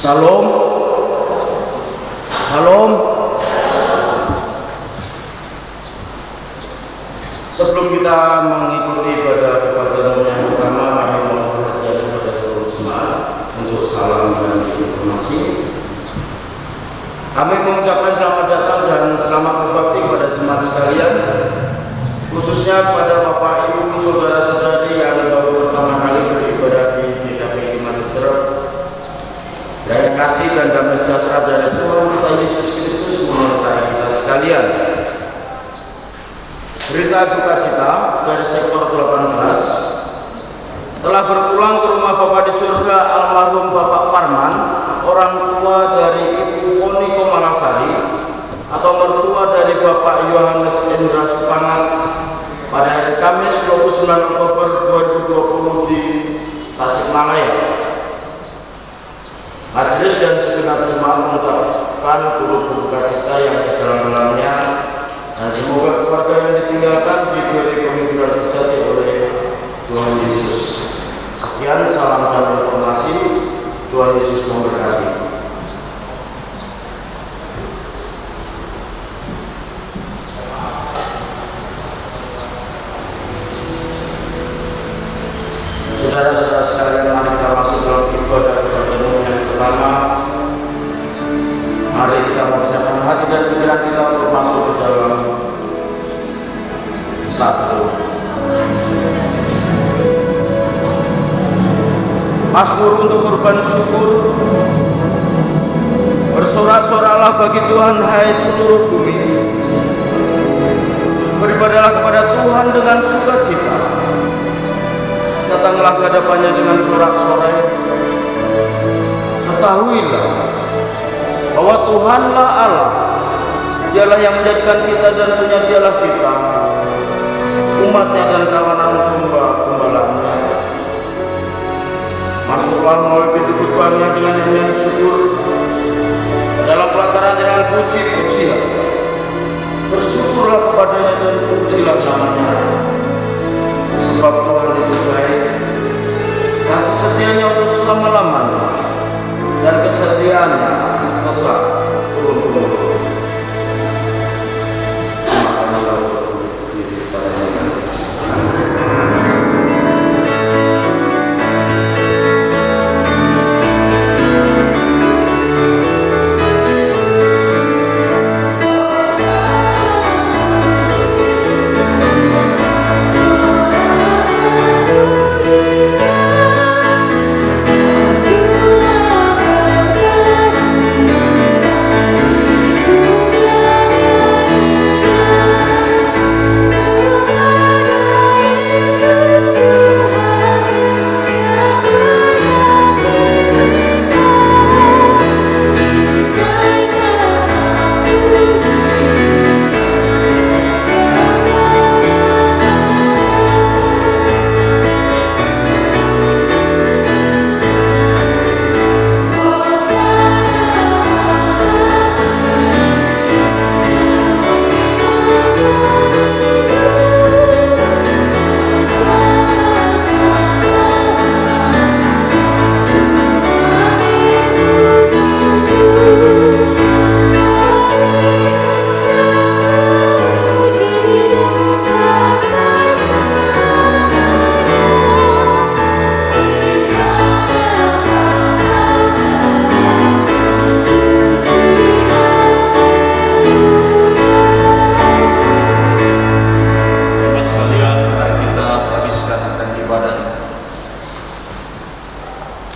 Salam. Salam. Sebelum kita mengikuti ibadah kepada yang pertama, kami mohon perhatian kepada seluruh jemaat untuk salam dan informasi. Kami mengucapkan selamat datang dan selamat berbakti kepada jemaat sekalian, khususnya kepada Bapak, Ibu, saudara-saudari yang baru pertama kali beribadah di GKP Jemaat Citra. Daya kasih dan damai sejahtera dari Tuhan kita Yesus Kristus menyertai kita sekalian. Berita duka cita dari sektor 18 telah berpulang ke rumah Bapak di surga almarhum Bapak Parman, orang tua dari Ibu Foni Komalasari atau mertua dari Bapak Yohanes Indra Supangat pada hari Kamis 29 Oktober 2020 di Tasikmalaya. Majelis dan segenap jemaat mengucapkan turut berduka cita yang sedalam-dalamnya, dan semoga keluarga yang ditinggalkan diberi pemimpinan sejati oleh Tuhan Yesus. Sekian salam dan informasi. Tuhan Yesus memberkati. Saudara-saudara sekalian, mari kita masuk dalam ibadah kepada yang pertama. Mari kita mempersiapkan hati dan pikiran kita untuk masuk ke dalam satu Mazmur untuk korban syukur. Bersorak-soraklah bagi Tuhan, hai seluruh bumi. Beribadahlah kepada Tuhan dengan sukacita. Datanglah ke hadapannya dengan sorak-sorai. Ketahuilah bahwa Tuhanlah Allah, Dialah yang menjadikan kita dan punya Dialah kita, umatnya dan kawanan domba-gembalaannya. Masuklah melalui pintu gerbangnya dengan nyanyian syukur, dalam pelataran dengan puji-pujian. Bersyukurlah kepadanya dan pujilah namanya, sebab Tuhan itu baik, kasih setianya untuk selama-lamanya, dan kesetiaannya tetap turun-temurun. Makanlah diri padanya.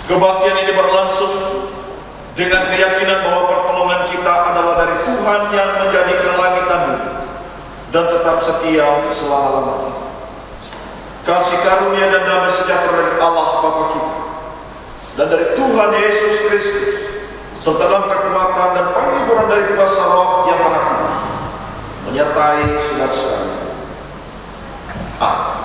Kebaktian ini berlangsung dengan keyakinan bahwa pertolongan kita adalah dari Tuhan yang menjadikan langit dan bumi dan tetap setia untuk selama-lamanya. Kasih karunia dan damai sejahtera dari Allah Bapa kita dan dari Tuhan Yesus Kristus, serta dalam kekuatan dan penghiburan dari kuasa Roh yang Maha Kudus, menyertai saudara sekalian. Amin.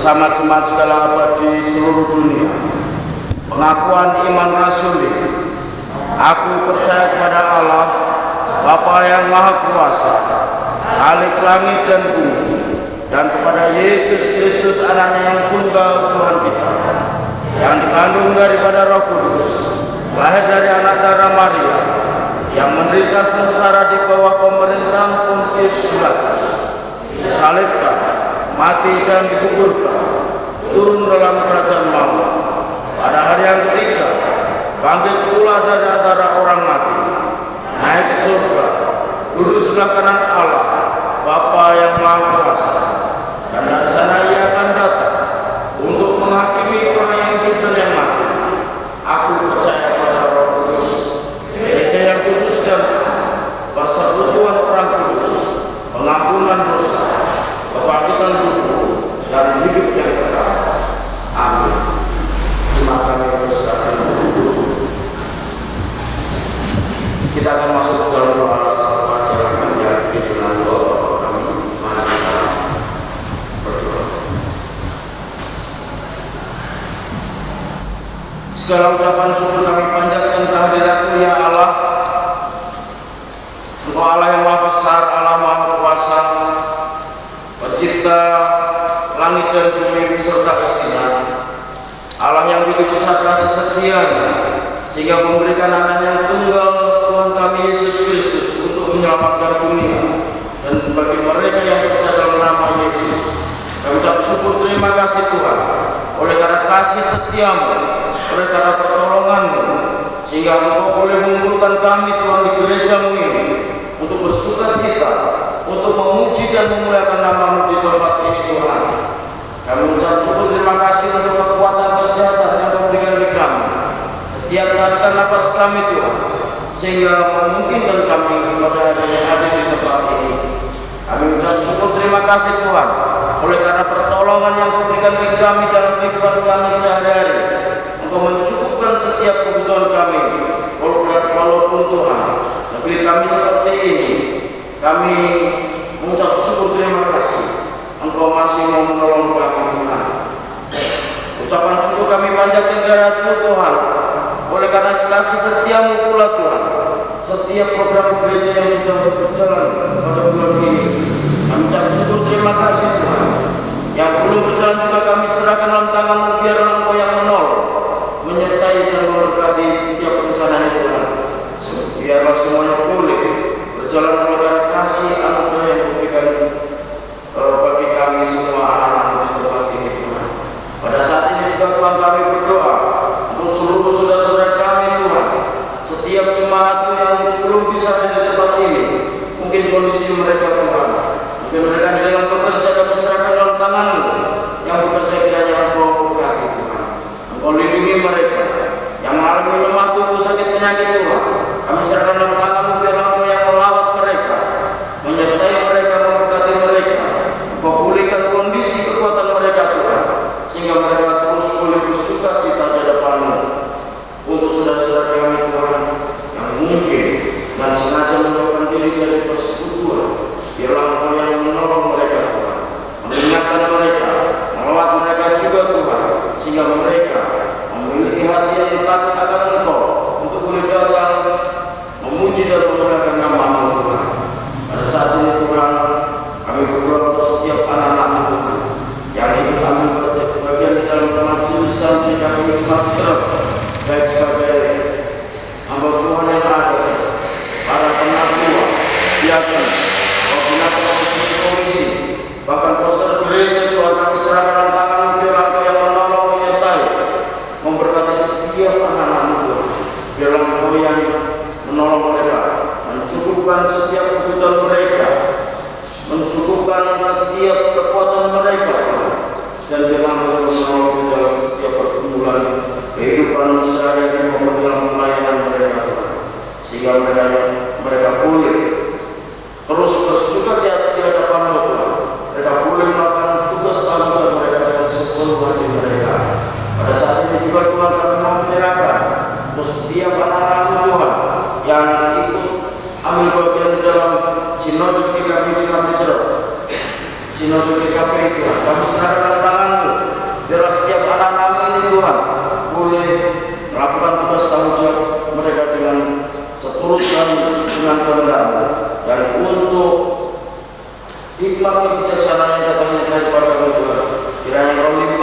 bersama jemaat segala abad di seluruh dunia. Pengakuan iman rasuli. Aku percaya kepada Allah, Bapa yang Maha Kuasa, Khalik langit dan bumi, dan kepada Yesus Kristus anaknya yang tunggal Tuhan kita, yang dikandung daripada Roh Kudus, lahir dari anak darah Maria, yang menderita sengsara di bawah pemerintahan Pontius Pilatus, disalibkan, mati dan dikuburkan, turun dalam kerajaan maut, pada hari yang ketiga bangkit pula dari antara orang mati, naik ke surga, duduk sebelah kanan Allah, Bapa yang Maha Kuasa, dan dari sana ia akan datang untuk menghakimi orang yang hidup dan yang mati. Aku percaya pada Roh Kudus, gereja yang kudus dan persekutuan orang kudus, pengampunan dosa, kebangkitan tubuh, dan hidup yang kekal. Amin. Jemaat kami persilakan duduk. Kita akan masuk ke dalam doa sahabat yang akan diakhiri dengan doa kami. Mari kita berdoa. Segala ucapan syukur kami panjatkan kehadirat-Mu ya Allah. Engkau Allah yang Maha Besar, Allah Maha Kuasa, Pencipta langit dan bumi beserta isinya. Allah yang begitu besar kasih setianya, sehingga memberikan anak yang tunggal Tuhan kami Yesus Kristus untuk menyelamatkan dunia. Dan bagi mereka yang percaya dalam nama Yesus, kami ucap syukur terima kasih Tuhan, oleh karena kasih setiamu, oleh karena pertolonganmu, sehingga Engkau boleh mengumpulkan kami Tuhan di gerejamu ini untuk bersuka cita, untuk memuji dan memuliakan nama-Mu di tempat ini Tuhan. Kami ucap syukur terima kasih untuk kekuatan kesehatan yang Kau berikan bagi kami setiap tarikan nafas kami Tuhan, sehingga memungkinkan kami pada hari yang ada di tempat ini. Kami ucap syukur terima kasih Tuhan, oleh karena pertolongan yang Kau berikan bagi kami dalam kehidupan kami sehari-hari. Engkau mencukupkan setiap kebutuhan kami, walaupun Tuhan negeri kami seperti ini. Kami mengucap syukur terima kasih, Engkau masih mau menolong kami Tuhan. Ucapan syukur kami panjatkan kehadirat-Mu Tuhan, oleh karena kasih setiamu pula Tuhan. Setiap program gereja yang sudah berjalan pada bulan ini, kami ucap syukur terima kasih Tuhan. Yang belum berjalan juga kami serahkan dalam tangan-Mu, biar Engkau yang menolong, menyertai dan memberkati setiap rencana Tuhan. Biarlah semuanya boleh berjalan oleh karena kasih anugerah yang diberikan bagi kami semua anak-anak di tempat ini Tuhan. Pada saat ini juga Tuhan kami berdoa untuk seluruh saudara-saudara kami Tuhan, setiap jemaat yang belum bisa ada di tempat ini, mungkin kondisi mereka Tuhan, mungkin mereka di dalam bekerja, kami serahkan dalam tangan-Mu. Yang bekerja kiranya Engkau berkati Tuhan, Engkau lindungi mereka. Yang mengalami lemah tubuh, sakit penyakit Tuhan, kami serahkan dalam tangan-Mu, biar Engkau yang melawat mereka, menyertai mereka, memberkati mereka. Engkau pulihkan kondisi kekuatan mereka Tuhan, sehingga mereka terus boleh bersuka cita di hadapan-Mu. Untuk saudara-saudara kami Tuhan yang mungkin dan sengaja menjauhkan diri dari persekutuan, biarlah Engkau yang menolong mereka Tuhan, mengingatkan mereka, melawat mereka juga Tuhan, sehingga mereka memiliki hati yang takut akan Engkau, untuk boleh datang memuji dan memuliakan nama-Mu Tuhan. Pada saat ini Tuhan, kami berdoa untuk setiap anak-anak-Mu Tuhan yang ingin kami bagian di dalam kemajemusan di kami jemaat terus, baik sebagai hamba Tuhan yang ada, para penatua, diakon, koordinator komisi, bahkan pastor gereja Tuhan, kami serahkan dalam tangan-Mu, biar Engkau yang menolong, menyertai, memberkati setiap anak-anak-Mu Tuhan. Biarlah Engkau yang menolong mereka, mencukupkan setiap kebutuhan mereka, mencukupkan setiap kekuatan mereka Tuhan, dan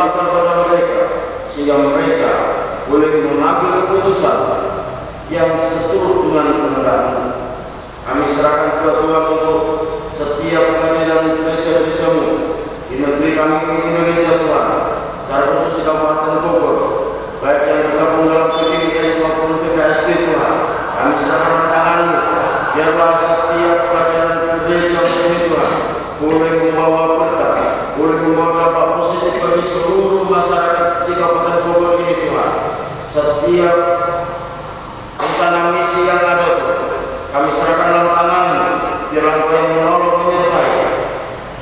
limpahkan pada mereka, sehingga mereka boleh mengambil keputusan yang seturut dengan kehendak-Mu. Kami serahkan juga Tuhan untuk setiap kehadiran gereja-gereja-Mu di negeri kami ini Indonesia Tuhan, secara khusus di Kabupaten Bogor, baik yang bergabung dalam PGIS maupun PKSD Tuhan. Kami serahkan tangan-Mu, biarlah setiap kehadiran gereja ini Tuhan boleh membawa berkat, boleh membawa dampak positif bagi seluruh masyarakat di Kabupaten Bogor ini Tuhan. Setiap rencana misi yang ada Tuhan, kami serahkan dalam tangan-Mu, biarlah Engkau yang menolong menyertai,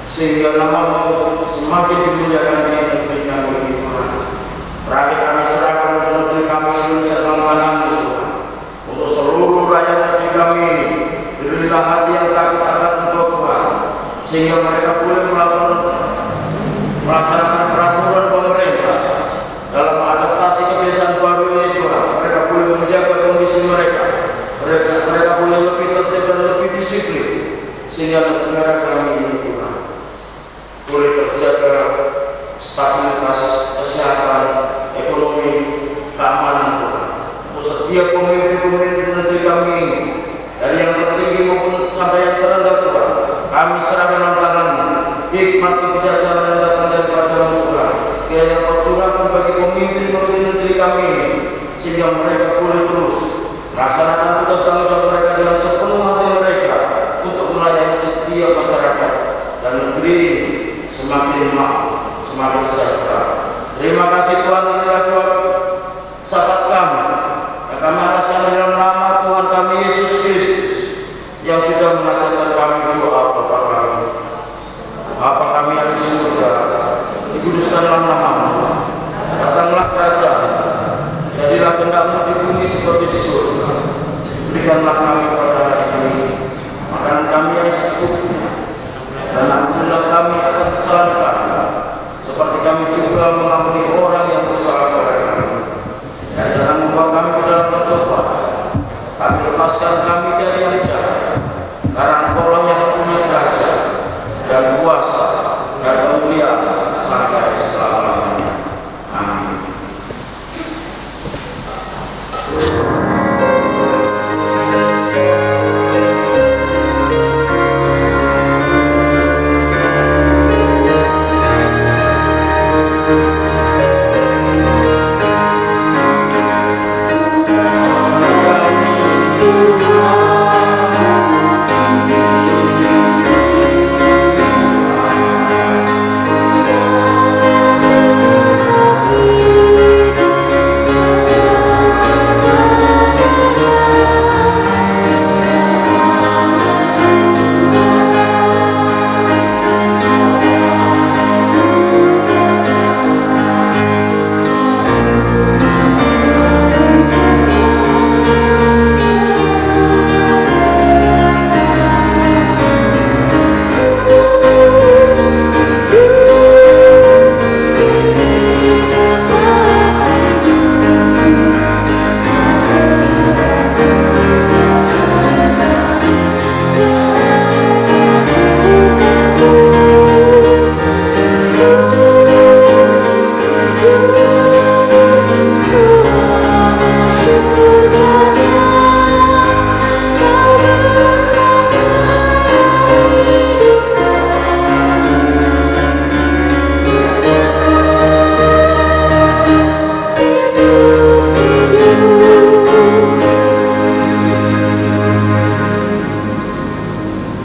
sehingga nama-Mu semakin dimuliakan di negeri kami ini Tuhan. Terakhir kami serahkan untuk negeri kami Indonesia dalam tangan-Mu Tuhan. Untuk seluruh rakyat negeri kami ini, berilah hati yang takut akan Engkau Tuhan, sehingga mereka boleh melaksanakan peraturan pemerintah dalam adaptasi kebiasaan baru ini Tuhan. Mereka boleh menjaga kondisi mereka, mereka boleh lebih tertib dan lebih disiplin, sehingga negara kami ini Tuhan boleh terjaga stabilitas, kesehatan, ekonomi, keamanan Tuhan. Untuk setiap pemimpin-pemimpin negeri kami ini, dari yang tertinggi maupun sampai yang terendah Tuhan, kami serahkan dalam tangan-Mu. Hikmat kebijaksanaan yang datang daripada-Mu Tuhan, kiranya Kau curahkan bagi pemimpin-pemimpin negeri kami ini, sehingga mereka boleh terus melaksanakan tugas tanggung jawab mereka dengan sepenuh hati mereka untuk melayani setiap masyarakat, dan negeri ini semakin makmur, semakin sejahtera. Terima kasih Tuhan, inilah doa sahabat kami yang kami alaskan dalam nama Tuhan kami Yesus Kristus, yang sudah mengajarkan kami doa Bapa kami. Bapa kami yang di surga, dikuduskanlah nama-Mu, datanglah kerajaan, jadilah kehendak-Mu di bumi seperti di surga. Berikanlah kami pada hari ini makanan kami yang secukupnya, dan ampunilah kami atas kesalahan kami, seperti kami juga mengampuni orang yang bersalah kepada kami. Dan jangan membawa kami ke dalam percobaan, tapi lepaskan kami dari yang jahat, karena Engkau-lah yang mempunyai kerajaan dan kuasa dan kemuliaan sampai selama-lamanya. Amin.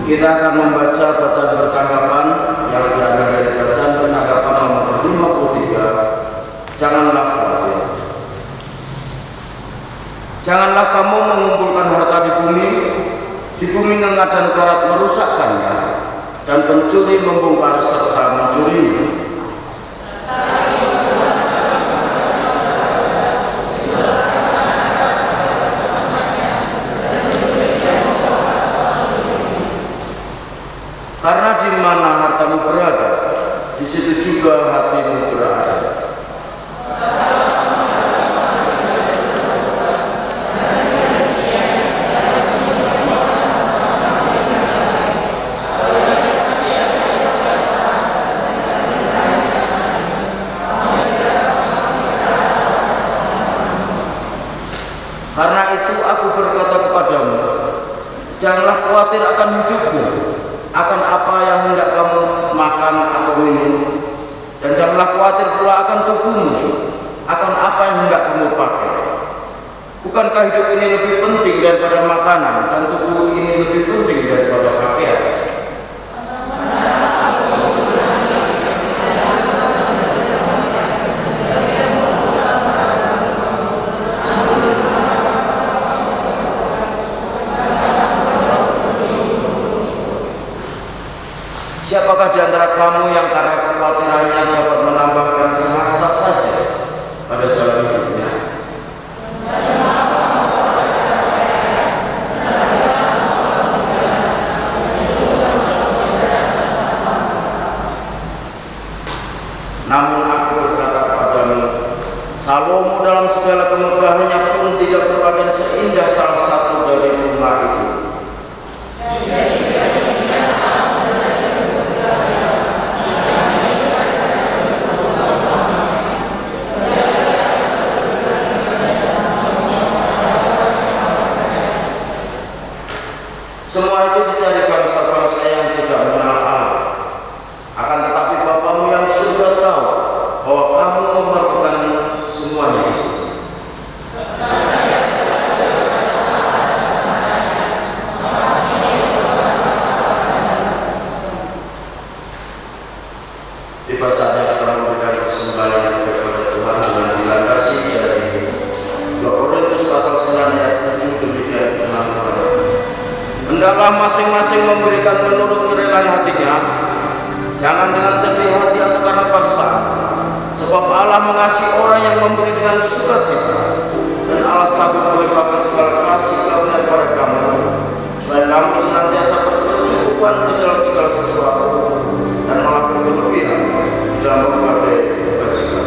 Kita akan membaca bacaan bertanggapan yang diambil dari bacaan bertanggapan nomor 53. Janganlah khawatir. Janganlah kamu mengumpulkan harta di bumi ngengat dan karat merusakkannya, dan pencuri membongkar serta mencurinya. Karena di mana hartamu berada, di situ juga hatimu berada. Karena itu aku berkata kepadamu, janganlah khawatir akan hidupmu, akan apa yang hendak kamu makan atau minum, dan janganlah khawatir pula akan tubuhmu, akan apa yang hendak kamu pakai. Bukankah hidup ini lebih penting daripada makanan, dan tubuh ini lebih penting daripada pakaian? Siapakah di antara kamu yang karena kekhawatirannya dapat menambahkan sehasta saja pada jalan hidupnya? Namun aku berkata kepadamu, Salomo dalam segala kemegahannya pun tidak berpakaian seindah salah satu dari bunga itu. Semua itu dicari bangsa-bangsa yang tidak mengenal Allah. Akan tetapi Bapamu yang surga tahu bahwa kamu memerlukan semuanya itu. Tiba saatnya kita memberikan kesembahan kepada Tuhan dengan dilandasi dari 2 Korintus pasal 9 ayat 7 demikian firman Tuhan. Hendaklah masing-masing memberikan menurut kerelaan hatinya, jangan dengan sedih hati atau karena paksaan, sebab Allah mengasihi orang yang memberi dengan sukacita, dan Allah sanggup melimpahkan segala kasih karunia kepada kamu, supaya kamu senantiasa berkecukupan di dalam segala sesuatu, dan malah berkelebihan di dalam berbagai kebajikan.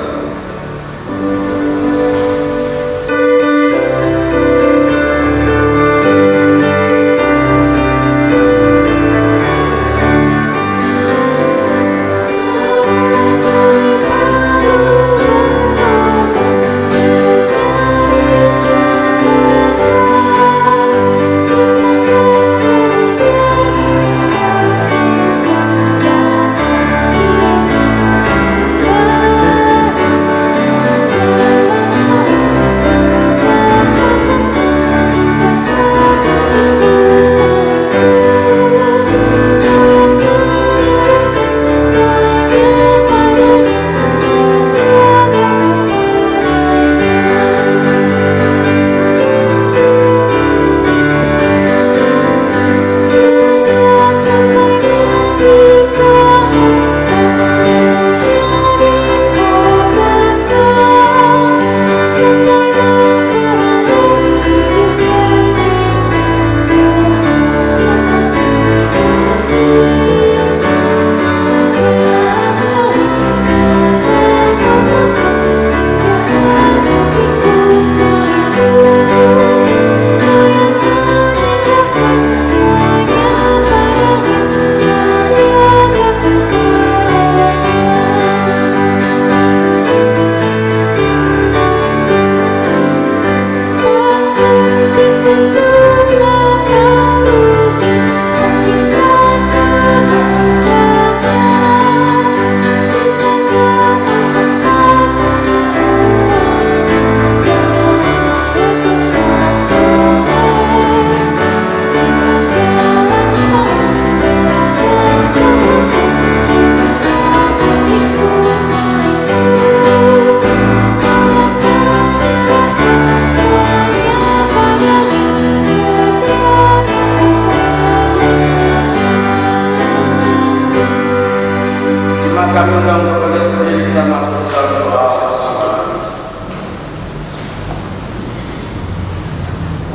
Kami undang untuk berdiri kita masuk dalam doa bersama.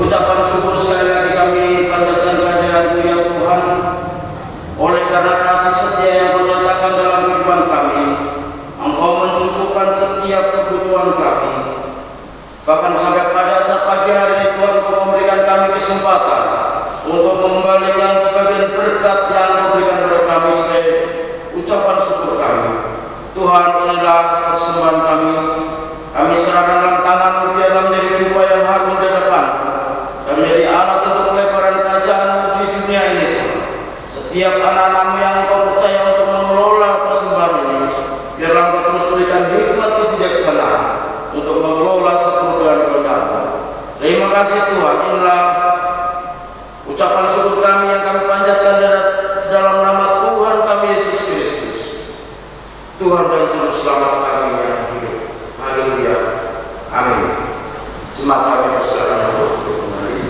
Ucapan syukur sekali lagi kami panjatkan kehadirat-Mu ya Tuhan, oleh karena kasih setia yang Kau nyatakan dalam kehidupan kami. Engkau mencukupkan setiap kebutuhan kami. Bahkan sampai pada saat pagi hari ini Tuhan, Kau memberikan kami kesempatan untuk mengembalikan sebagian berkat yang Kau berikan kepada kami sebagai ucapan syukur kami. Tuhan, inilah persembahan kami Kami serahkan tangan biarlah menjadi jubah yang harum di depan dan menjadi alat untuk pelebaran kerajaan di dunia ini, Tuhan. Setiap anak-anakmu yang Engkau percaya untuk mengelola persembahan ini, biarlah Engkau terus berikan hikmat kebijaksanaan untuk mengelola sepenuh dengan kebenaran. Terima kasih Tuhan. Inilah ucapan syukur kami yang kami panjatkan dalam nama Tuhan kami Yesus Kristus, Tuhan dan Juru Selamat kami yang hidup. Haleluya. Amin. Jemaat kami persilakan untuk kembali.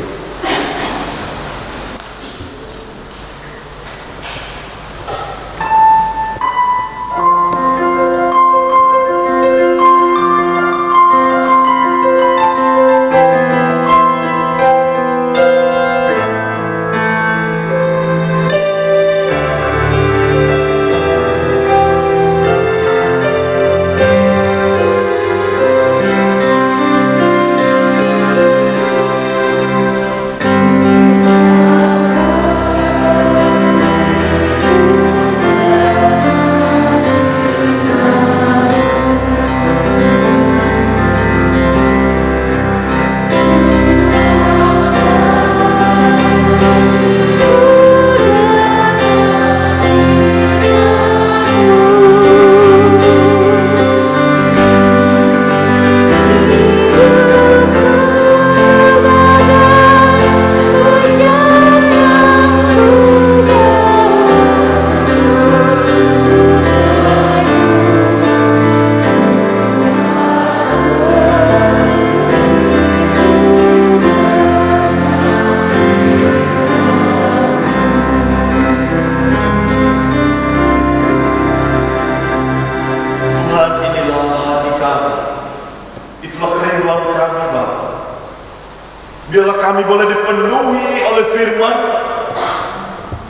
Biarlah kami boleh dipenuhi oleh firman,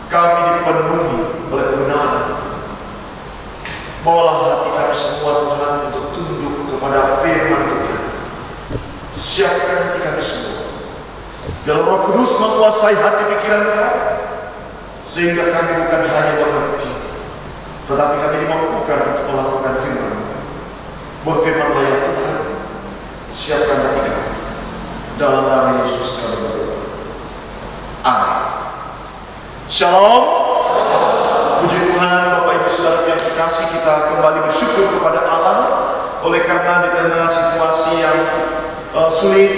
kami dipenuhi oleh kebenaran. Bawalah hati kami semua Tuhan untuk tunduk kepada firman Tuhan. Siapkan hati kami semua. Biar Roh Kudus menguasai hati pikiran kami, sehingga kami bukan hanya mengerti, tetapi kami dimampukan untuk melakukan firman. Berfirmanlah ya Tuhan, siapkan hati kami. Dalam nama Yesus kami berdoa. Amin. Shalom. Puji Tuhan, Bapak Ibu Saudara yang terkasih, kita kembali bersyukur kepada Allah oleh karena di tengah situasi yang sulit,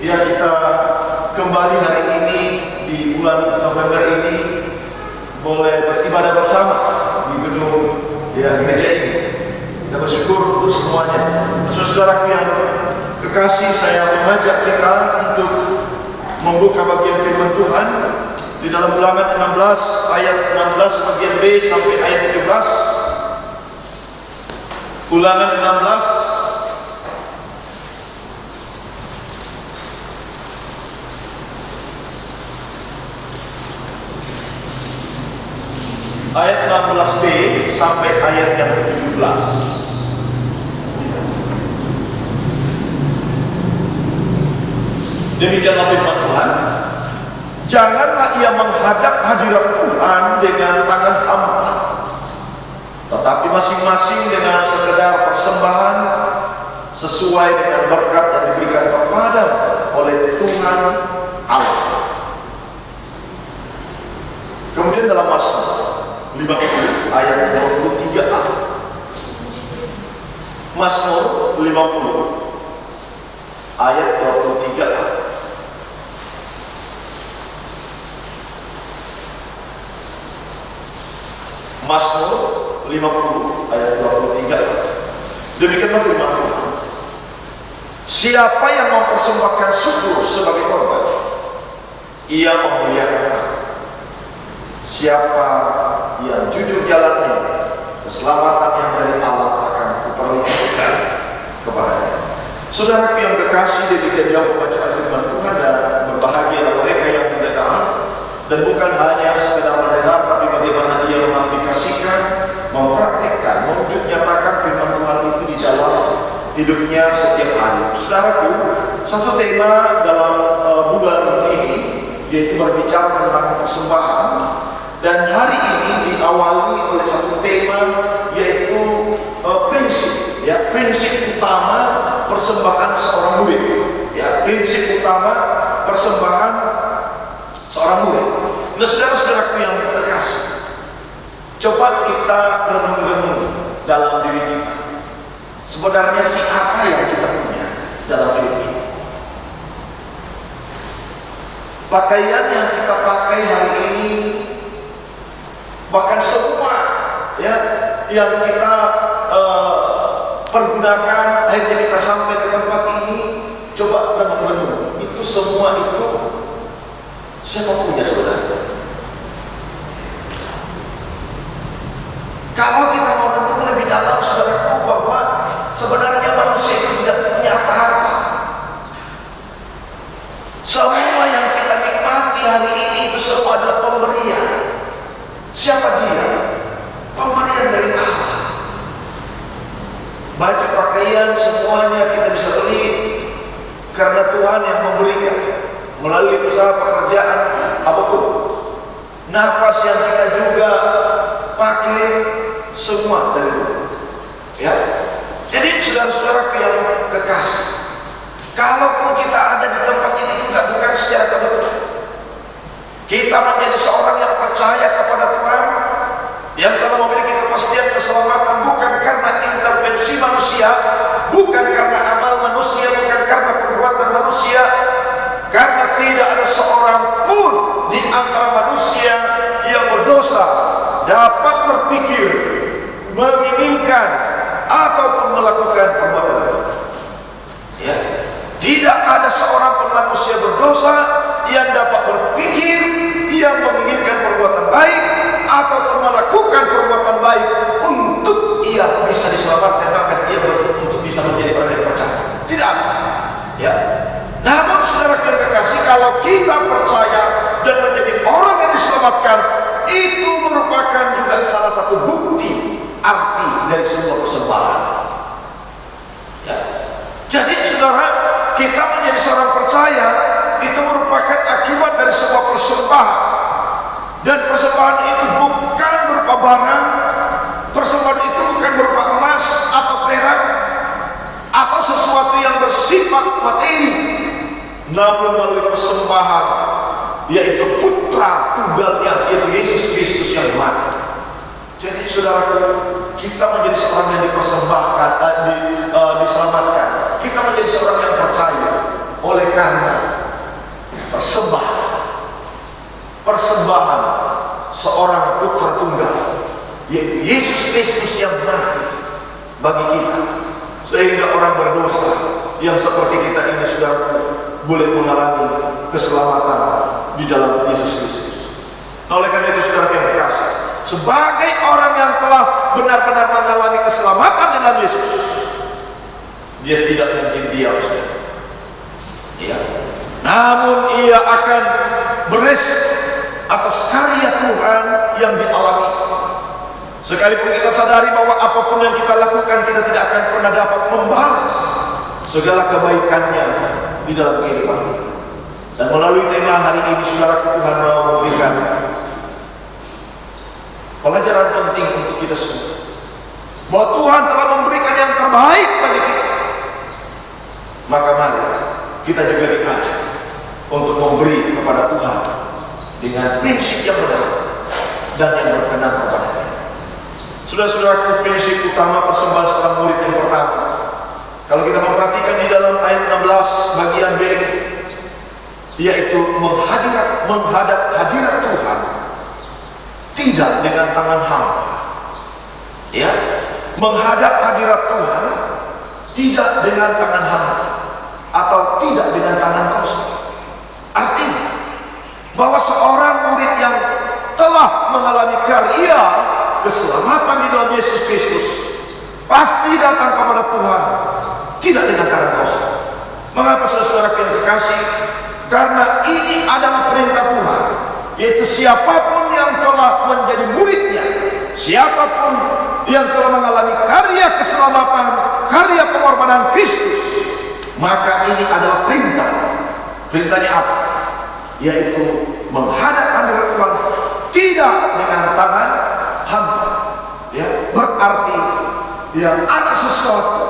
ya kita kembali hari ini di bulan November ini boleh beribadah bersama di gedung ya gereja ini. Kita bersyukur untuk semuanya. Saudaraku yang kekasih, saya mengajak kita untuk membuka bagian firman Tuhan di dalam Ulangan 16 ayat 16 bagian B sampai ayat 17. Ulangan 16 ayat 16B sampai ayat yang ke-17. Demikianlah firman Tuhan. Janganlah ia menghadap hadirat Tuhan dengan tangan hampa, tetapi masing-masing dengan sekedar persembahan sesuai dengan berkat yang diberikan kepada oleh Tuhan Allah. Kemudian dalam Mazmur 50 ayat 23a. Mazmur 50 ayat 23a. Mazmur 50 ayat 23. Demikianlah firman Tuhan. Siapa yang mempersembahkan syukur sebagai korban, ia memuliakan aku. Siapa yang jujur jalannya, keselamatan yang dari Allah akan kuperlihatkan kepadanya. Saudaraku yang kekasih, demikian jauh pembacaan firman Tuhan, dan berbahagialah mereka yang mendengar dan bukan hanya sekedar mendengar, tapi bagaimana dia mengaplikasikan, mempraktikkan, mewujud nyatakan firman Tuhan itu di dalam hidupnya setiap hari. Saudaraku, satu tema dalam bulan ini yaitu berbicara tentang persembahan, dan hari ini diawali oleh satu tema yaitu prinsip, ya, prinsip utama persembahan seorang murid. Ya, prinsip utama persembahan seorang murid. Nah, saudara-saudaraku yang terkasih, coba kita renung-renung dalam diri kita. Sebenarnya siapa yang kita punya dalam hidup ini? Pakaian yang kita pakai hari ini, bahkan semua ya yang kita pergunakan, akhirnya kita sampai ke tempat ini, coba renung-renung. Itu semua itu siapa punya, saudara? Kalau kita mau renung lebih dalam, saudaraku, bahwa sebenarnya manusia itu tidak punya apa-apa. Semua yang kita nikmati hari ini itu semua adalah pemberian. Siapa dia? Pemberian dari Allah. Baju, pakaian, semuanya kita bisa beli karena Tuhan yang memberikan melalui usaha pekerjaan apapun. Napas yang kita juga pakai semua dari Tuhan. Ya. Jadi saudara-saudara yang kekasih, kalaupun kita ada di tempat ini juga bukan secara kebetulan. Kita menjadi seorang yang percaya kepada Tuhan, yang telah memiliki kepastian keselamatan bukan karena intervensi manusia, bukan karena amal manusia, bukan karena perbuatan manusia, karena tidak ada seorang pun di antara manusia yang berdosa dapat berpikir, menginginkan ataupun melakukan perbuatan itu. Ya, tidak ada seorang pun manusia berdosa yang dapat berpikir, yang menginginkan perbuatan baik ataupun melakukan perbuatan baik untuk ia bisa diselamatkan, bahkan ia untuk bisa menjadi orang yang percaya. Tidak ada. Ya. Namun saudara yang kekasih, kalau kita percaya dan menjadi orang yang diselamatkan, itu merupakan juga salah satu bukti arti dari sebuah persembahan. Ya. Jadi saudara, kita menjadi seorang percaya itu merupakan akibat dari sebuah persembahan. Dan persembahan itu bukan berupa barang, persembahan itu bukan berupa emas atau perak atau sesuatu yang bersifat materi, namun melalui persembahan, yaitu putra tunggalnya, yaitu Yesus Kristus yang mati. Jadi saudaraku, kita menjadi seorang yang dipersembahkan, diselamatkan. Kita menjadi seorang yang percaya oleh karena persembahan seorang putra tunggal, yaitu Yesus Kristus yang mati bagi kita, sehingga orang berdosa yang seperti kita ini sudah boleh mengalami keselamatan di dalam Yesus Kristus. Oleh karena itu saudara yang terkasih, sebagai orang yang telah benar-benar mengalami keselamatan dalam Yesus, dia tidak mungkin diam, saudara. Ya. Namun ia akan beresiko atas karya Tuhan yang dialami. Sekalipun kita sadari bahwa apapun yang kita lakukan, kita tidak akan pernah dapat membalas segala kebaikannya di dalam kehidupan kita. Dan melalui tema hari ini, saudara, Tuhan mau memberikan pelajaran penting untuk kita semua, bahwa Tuhan telah memberikan yang terbaik bagi kita. Maka mari kita juga diajak untuk memberi kepada Tuhan dengan prinsip yang benar dan yang berkenan kepada-Nya. Saudara-saudaraku, prinsip utama persembahan seorang murid yang pertama, kalau kita memperhatikan di dalam ayat 16 bagian B, yaitu menghadap hadirat Tuhan tidak dengan tangan hampa. Ya, menghadap hadirat Tuhan tidak dengan tangan hampa atau tidak dengan tangan kosong. Artinya bahwa seorang murid yang telah mengalami karya keselamatan di dalam Yesus Kristus pasti datang kepada Tuhan tidak dengan tangan kosong. Mengapa, saudara yang terkasih? Karena ini adalah perintah Tuhan, yaitu siapapun yang telah menjadi muridnya, siapapun yang telah mengalami karya keselamatan, karya pengorbanan Kristus, maka ini adalah perintah. Perintahnya apa? Yaitu menghadap hadirat Tuhan tidak dengan tangan hampa. Ya, berarti yang ada sesuatu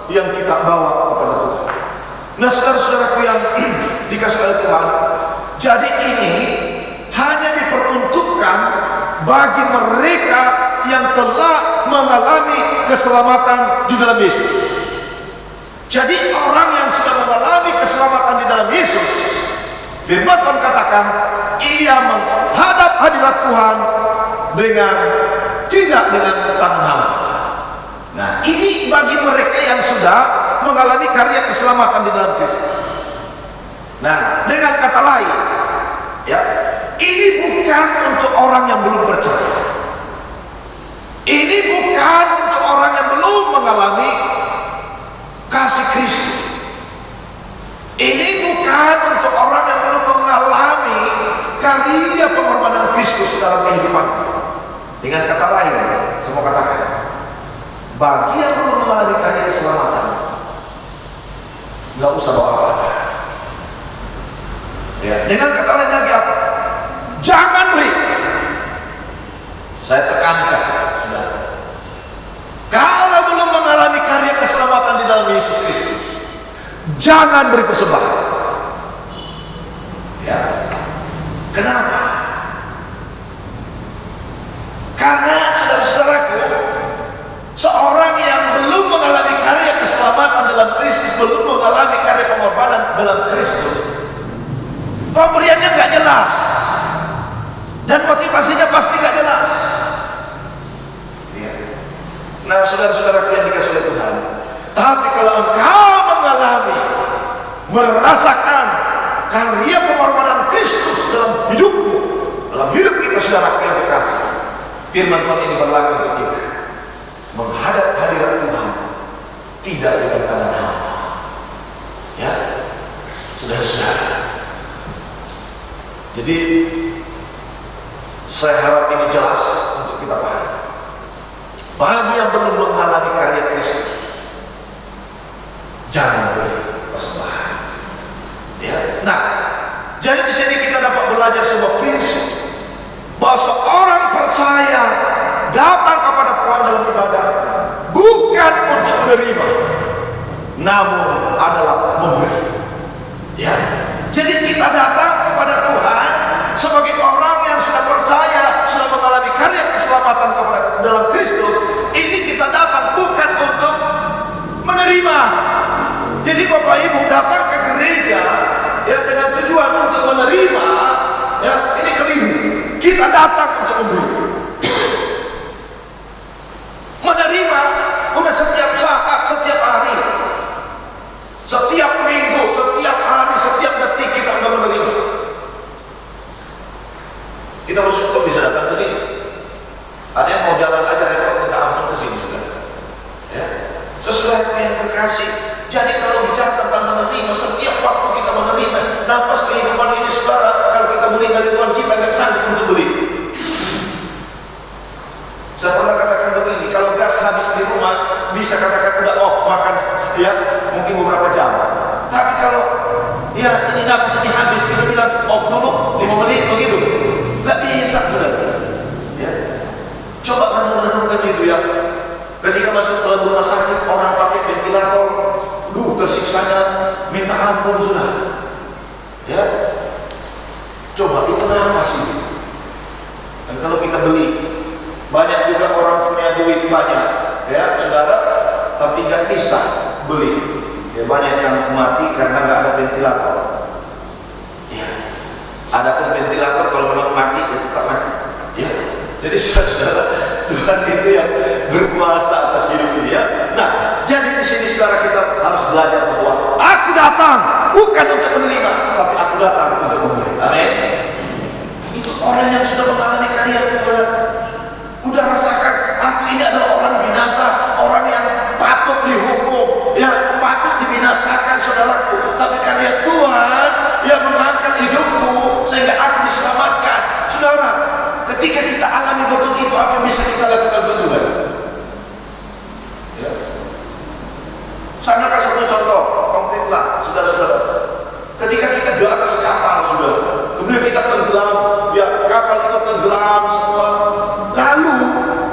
yang kita bawa kepada Tuhan. Nah, saudara-saudaraku yang dikasih oleh Tuhan, jadi ini hanya diperuntukkan bagi mereka yang telah mengalami keselamatan di dalam Yesus. Jadi orang yang sudah mengalami keselamatan di dalam Yesus, firman Tuhan katakan, ia menghadap hadirat Tuhan tidak dengan tangan hampa. Nah, ini bagi mereka yang sudah mengalami karya keselamatan di dalam Kristus. Nah, dengan kata lain, ya, ini bukan untuk orang yang belum percaya. Ini bukan untuk orang yang belum mengalami kasih Kristus. Ini bukan untuk orang yang belum mengalami karya pengorbanan Kristus dalam kehidupannya. Dengan kata lain, semua katakan, bagi yang belum mengalami karya keselamatan, nggak usah bawa apa-apa. Ya, dengan kata lain lagi apa? Jangan beri. Saya tekankan, saudara. Kalau belum mengalami karya keselamatan di dalam Yesus Kristus, jangan beri persembahan. Ya, kenapa? Karena saudara-saudaraku, seorang yang belum mengalami karya keselamatan dalam Kristus, belum mengalami karya pengorbanan dalam Kristus, pemberiannya nggak jelas dan motivasinya pasti nggak jelas. Ya. Nah, saudara-saudaraku yang dikasih oleh Tuhan, tapi kalau engkau mengalami, merasakan karya pengorbanan Kristus dalam hidupmu, dalam hidup kita, saudara yang dikasih, firman Tuhan ini berlaku untuk kita. Menghadap hadirat Tuhan tidak dengan tangan hampa. Ya, saudara-saudara. Jadi saya harap ini jelas untuk kita pahami. Bagi yang belum mengalami karya Kristus, jangan beri persembahan. Ya. Nah, jadi di sini kita dapat belajar sebuah prinsip bahwa seorang percaya datang kepada Tuhan dalam ibadah bukan untuk menerima, namun adalah memberi. Ya. Jadi kita datang kepada Tuhan sebagai orang yang sudah percaya, sudah mengalami karya keselamatan dalam Kristus. Ini kita datang bukan untuk menerima. Jadi Bapak Ibu datang ke gereja ya dengan tujuan untuk menerima, ya ini keliru. Kita datang untuk memberi. Menerima udah setiap saat, setiap hari, setiap minggu, setiap hari, setiap detik kita udah menerima. Kita harus kok bisa datang ke sini. Ada yang mau jalan aja repot minta ampun ke sini juga. Ya, sesuai yang terkasih. Jadi kalau bicara tentang menerima, setiap waktu kita menerima, nafas kehidupan ini, saudara, kalau kita beli dari Tuhan, kita nggak sanggup untuk beli. Saya pernah katakan begini, kalau gas habis di rumah, bisa katakan udah off, makan ya mungkin beberapa jam. Tapi kalau ya ini nafas ini habis, kita bilang off dulu 5 menit begitu, nggak bisa, saudara. Ya, coba kamu merenungkan itu ya. Ketika masuk ke rumah sakit, orang pakai ventilator, tersiksanya minta ampun sudah. Ya, coba itu nafas ini. Dan kalau kita beli, banyak juga orang punya duit banyak, ya saudara, tapi nggak bisa beli. Ya, banyak yang mati karena nggak ada ventilator. Ya, ada pun ventilator kalau memang mati ya tetap mati. Ya, jadi saudara, Tuhan itu yang berkuasa atas hidup ini. Ya. Nah, jadi di sini saudara kita harus belajar bahwa aku datang bukan untuk menerima, tapi aku datang untuk memberi. Amin. Itu orang yang sudah mengalami karya Tuhan. Udah rasakan, aku ini adalah orang binasa, orang yang patut dihukum, yang patut dibinasakan, saudaraku. Tapi karya Tuhan yang mengangkat hidupku sehingga aku diselamatkan. Saudara, ketika kita alami betul itu, apa yang bisa kita lakukan untuk Tuhan? Ya. Saya akan satu contoh konkret lah, saudara-saudara. Ketika kita di atas kapal, saudara, kemudian kita tenggelam, ya kapal itu tenggelam semua. Lalu,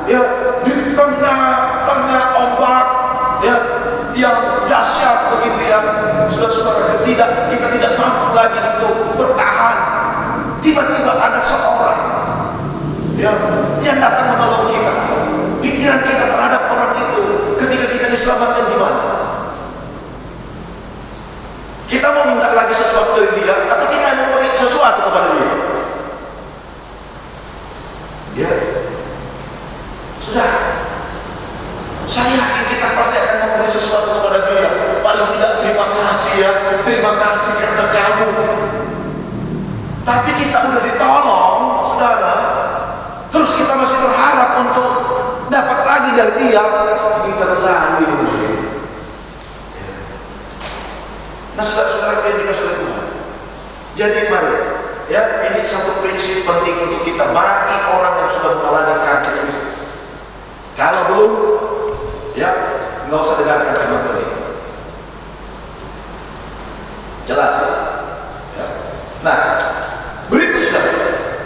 ya di tengah-tengah ombak dahsyat begitu ya, saudara-saudara, kita tidak mampu lagi untuk bertahan. Tiba-tiba ada seorang ya, yang datang menolong kita. Pikiran kita terhadap orang itu ketika kita diselamatkan gimana? Kita mau minta lagi sesuatu dari dia, atau kita mau memberi sesuatu kepada dia? Ya, sudah. Saya yakin kita pasti akan memberi sesuatu kepada dia. Paling tidak terima kasih ya, terima kasih karena kamu. Tapi kita udah ditolong, saudara. Terus kita masih berharap untuk dapat lagi dari dia. Ini terlalu sih. Nah, saudara-saudara yang dikasih oleh Tuhan. Jadi mari, ya, ini satu prinsip penting untuk kita bagi orang yang sudah mengalami karya Kristus. Kalau belum, ya, nggak usah dengarkan firman Tuhan ini. Jelas ya? Nah, berikut saudara.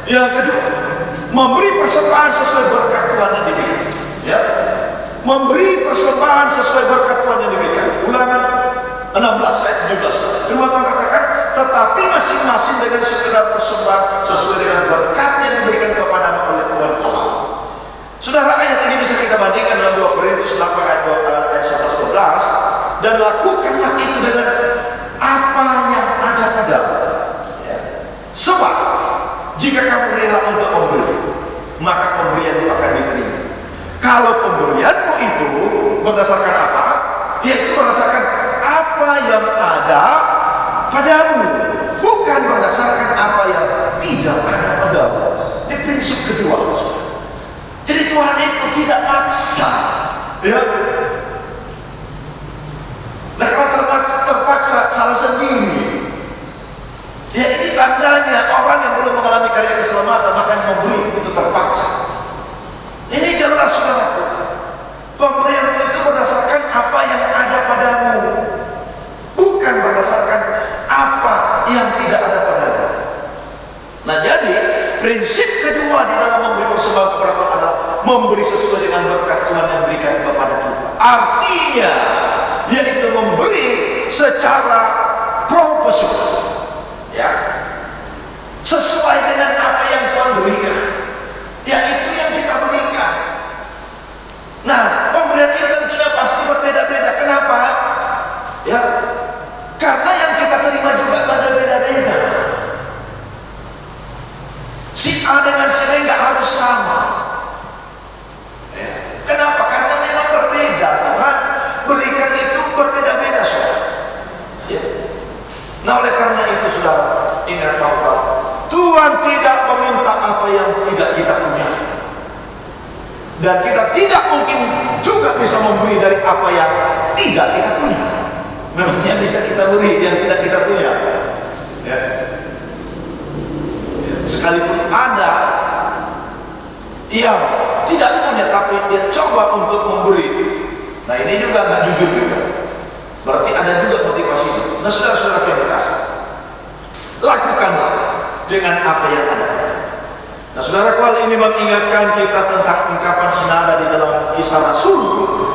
Yang kedua, memberi persembahan sesuai berkat Tuhan yang diberikan. Ya, memberi persembahan sesuai berkat Tuhan yang diberikan. Ulangan 16 ayat 17. Firman Tuhan katakan, tetapi masing-masing dengan sekedar persembahan sesuai dengan berkat yang diberikan kepada oleh Tuhan Allah. Saudara, ayat ini bisa kita bandingkan dalam 2 Korintus 8 ayat 11-12. Dan lakukanlah itu dengan apa yang ada padamu. Ya. Sebab jika kamu rela untuk memberi, maka pemberianmu akan diterima. Kalau pemberianmu itu berdasarkan apa? Yaitu berdasarkan apa yang ada padamu, bukan berdasarkan apa yang tidak ada padamu. Ini prinsip kedua. Jadi Tuhan itu tidak maksa, ya. Nah, kalau terpaksa salah sendiri. Ya, ini tandanya orang yang belum mengalami karya keselamatan maka yang memberi itu terpaksa. Ini jelas, saudaraku. Pemberian itu berdasarkan apa yang ada padamu, bukan berdasarkan apa yang tidak ada padamu. Nah, jadi prinsip kedua di dalam memberi persembahan kepada Tuhan adalah memberi sesuai dengan berkat Tuhan yang berikan kepada kita. Artinya, yaitu memberi secara proporsional, ya, sesuai dengan apa yang Tuhan berikan. Ya, itu yang kita berikan. Nah, pemberian itu tentunya pasti berbeda-beda. Kenapa? Ya, karena yang kita terima juga berbeda-beda. Si A dengan si B nggak harus sama. Ya. Kenapa? Karena memang berbeda. Tuhan berikan itu berbeda-beda, saudara. Ya. Nah, oleh karena itu, saudara, ingat bahwa Tuhan tidak meminta apa yang tidak kita punya, dan kita tidak mungkin juga bisa memberi dari apa yang tidak kita punya. Memangnya bisa kita beri yang tidak kita punya? Ya. Sekalipun ada yang tidak punya tapi dia coba untuk memberi, nah ini juga nggak jujur juga. Berarti ada juga motivasinya. Nah, saudara-saudara yang berkasih, lakukanlah dengan apa yang ada padamu. Nah, saudara, hal ini mengingatkan kita tentang ungkapan senada di dalam Kisah Rasul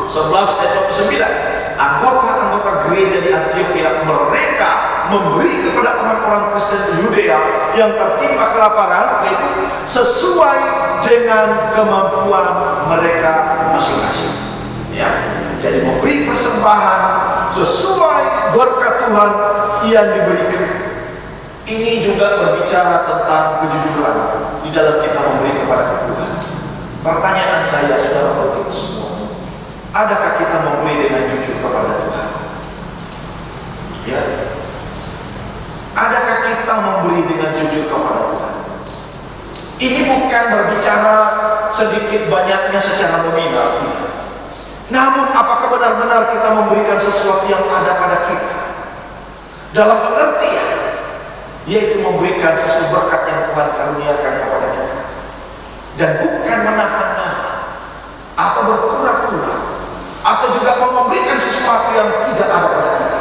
11 ayat 9. Anggota-anggota gereja di Antioquia, mereka memberi kepada orang-orang Kristen Yudea yang tertimpa kelaparan, yaitu sesuai dengan kemampuan mereka masing-masing. Ya, jadi memberi persembahan sesuai berkat Tuhan yang diberikan. Ini juga berbicara tentang kejujuran di dalam kita memberi kepada Tuhan. Pertanyaan saya, saudara, bagi semua, adakah kita memberi dengan jujur kepada Tuhan? Ya, adakah kita memberi dengan jujur kepada Tuhan? Ini bukan berbicara sedikit banyaknya secara nominal, tidak. Namun, apakah benar-benar kita memberikan sesuatu yang ada pada kita dalam pengertian, yaitu memberikan sesuatu berkat yang Tuhan karuniakan kepada kita, dan bukan menahan-nahan atau berpura-pura, atau juga memberikan sesuatu yang tidak ada pada kita.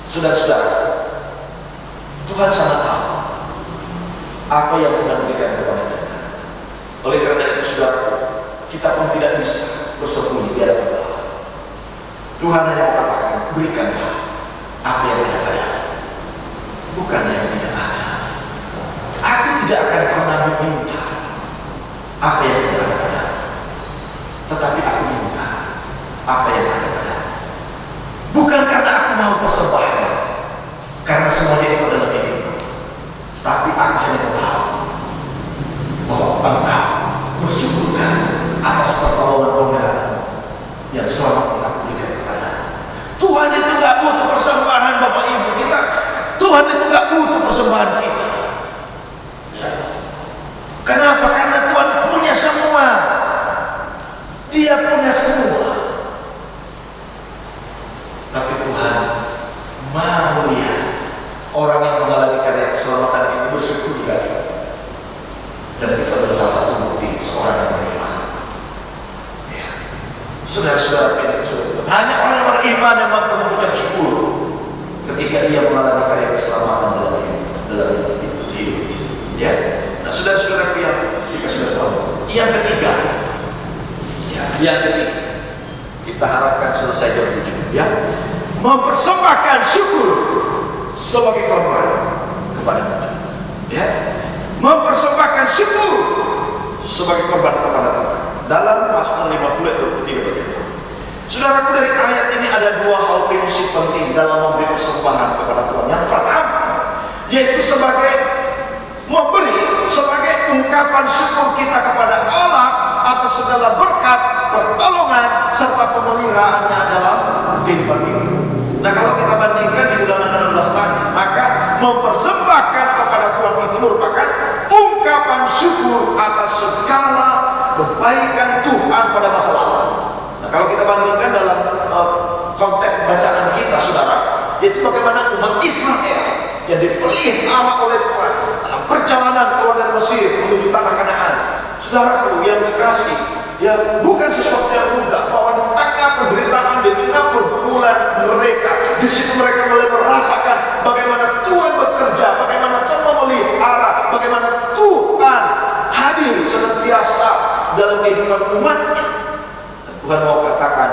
Saudara-saudara, Tuhan sangat tahu apa yang Tuhan berikan kepada kita. Oleh karena itu, saudara, kita pun tidak bisa bersembunyi di hadapan Allah. Tuhan hanya mengatakan, berikanlah apa yang ada padamu, bukan yang tidak ada. Aku tidak akan pernah meminta apa yang tidak ada padamu, tetapi aku minta apa yang ada padamu. Bukan karena aku mau persembahan, karena semuanya itu adalah milikku, tapi aku hanya tahu bahwa engkau bersyukurkan atas pertolongan pemeliharaan yang selama ini aku berikan kepada Tuhan. Itu gak butuh persembahan Bapak Ibu kita. Tuhan itu gak butuh persembahan kita ya. Kenapa? Karena Tuhan punya semua. Dia punya semua. Tapi Tuhan mau lihat orang yang mengalami karya keselamatan ini bersyukur juga. Dan kita adalah salah satu bukti seorang yang beriman ya. Saudara-saudara, hanya orang yang beriman yang mampu mengucap syukur ketika dia mengalami karya keselamatan dalam hidup ya. Nah, saudara-saudara yang dikasih Tuhan, yang ketiga kita harapkan selesai jam 7 ya, mempersembahkan syukur sebagai korban kepada Tuhan ya. Mempersembahkan syukur sebagai korban kepada Tuhan. Dalam Mazmur 50 ayat 23 bagaimana? Saudaraku, dari ayat ini ada dua hal prinsip penting dalam memberi persembahan kepada Tuhan. Yang pertama, yaitu sebagai memberi, sebagai ungkapan syukur kita kepada Allah atas segala berkat, pertolongan, serta pemeliharaannya dalam kehidupan kita. Nah, kalau kita bandingkan di Ulangan 16 tadi, maka mempersembahkan kepada Tuhan itu merupakan ungkapan syukur atas segala kebaikan Tuhan pada masa lalu. Nah, kalau kita bandingkan dalam konteks bacaan kita, saudara, yaitu bagaimana umat Israel yang dipelihara oleh Tuhan dalam perjalanan keluar dari Mesir menuju tanah Kanaan. Saudaraku yang kekasih, ya bukan sesuatu yang mudah, bahwa di tengah penderitaan, di tengah pergumulan mereka, di situ mereka mulai merasakan bagaimana Tuhan bekerja, bagaimana Tuhan memelihara, bagaimana Tuhan hadir senantiasa dalam kehidupan umatnya. Dan Tuhan mau katakan,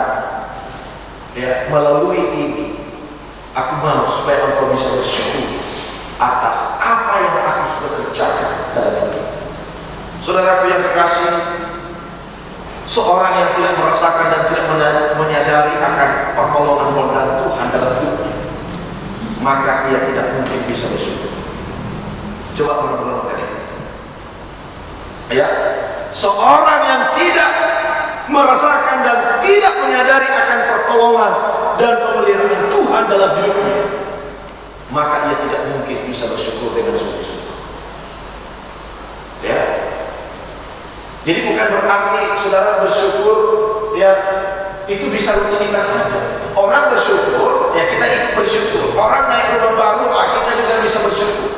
ya, melalui ini aku mau supaya engkau bisa bersyukur atas apa yang aku sudah kerjakan dalam hidup. Saudaraku yang kekasih, seorang yang tidak merasakan dan tidak menyadari akan pertolongan Tuhan dalam hidupnya, maka ia tidak mungkin bisa bersyukur. Coba teman-teman ini, ya, seorang yang tidak merasakan dan tidak menyadari akan pertolongan dan pemeliharaan Tuhan dalam hidupnya, maka ia tidak mungkin bisa bersyukur dengan sungguh-sungguh. Ya, jadi bukan berarti saudara bersyukur ya itu bisa rutinitas saja. Orang bersyukur ya kita ikut bersyukur. Orang naik rumah baru kita juga bisa bersyukur.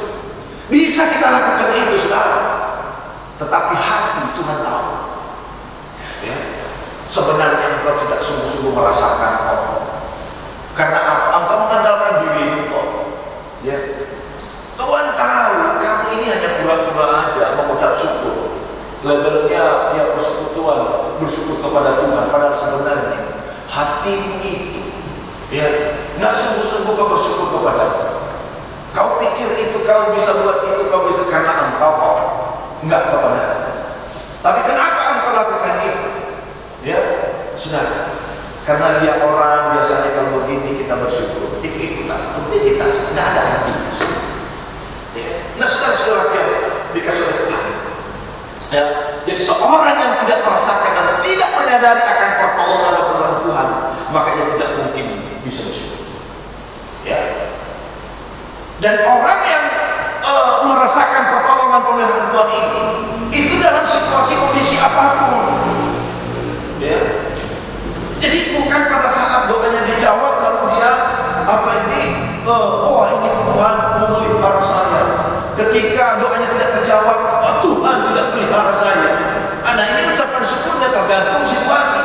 Bisa kita lakukan itu, saudara. Tetapi hati Tuhan tahu. Ya, sebenarnya engkau tidak sungguh-sungguh merasakan kok. Karena apa? Engkau mengandalkan diri kok. Ya, Tuhan tahu kamu ini hanya pura-pura aja mengucap syukur. Labelnya ya persekutuan, bersyukur kepada Tuhan, padahal sebenarnya hatimu itu ya nggak sungguh-sungguh kau bersyukur kepada. Kau pikir itu kau bisa buat itu, kau bisa karena engkau kok nggak kepada. Tapi kenapa engkau lakukan itu? Ya, saudara, karena dia orang biasanya kalau begini kita bersyukur, ikut-ikutan, rutinitas, nggak ada artinya. Ya, nah saudara-saudara yang dikasih oleh Tuhan. Ya, jadi seorang yang tidak merasakan dan tidak menyadari akan pertolongan dan penolongan Tuhan, maka ia tidak mungkin bisa bersyukur. Ya. Dan orang yang merasakan pertolongan pemeliharaan Tuhan ini, itu dalam situasi kondisi apapun. Ya. Jadi bukan pada saat doanya dijawab lalu dia ini Tuhan memelihara saya. Ketika doanya tidak terjawab, Tuhan tidak pelihara saya. Nah, ini ucapan syukurnya tergantung situasi.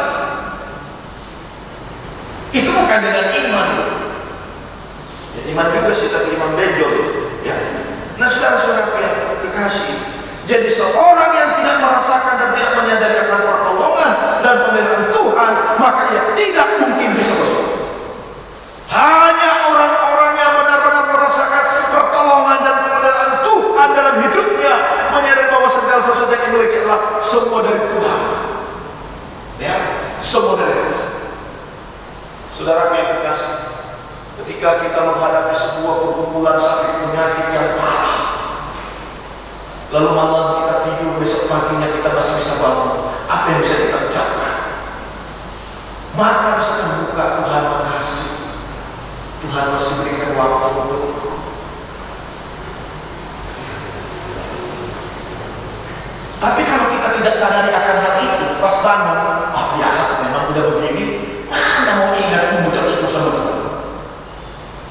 Itu bukan dengan iman. Ya, iman juga sih, tapi iman benjol. Ya. Nah, saudara-saudara yang kekasih, jadi seorang yang tidak merasakan dan tidak menyadari akan pertolongan dan pemeliharaan Tuhan, maka ia tidak mungkin bisa bersyukur. Saudara yang kekasih, ketika kita menghadapi sebuah pergumulan sakit penyakit yang parah, lalu malam kita tidur, besok paginya kita masih bisa bangun, apa yang bisa kita ucapkan? Mata bisa terbuka, Tuhan makasih, Tuhan masih berikan waktu untukku. Tapi kalau kita tidak sadari akan hal itu, pas bangun, biasa memang udah begini, mana mau ingat mengucap syukur sama Tuhan?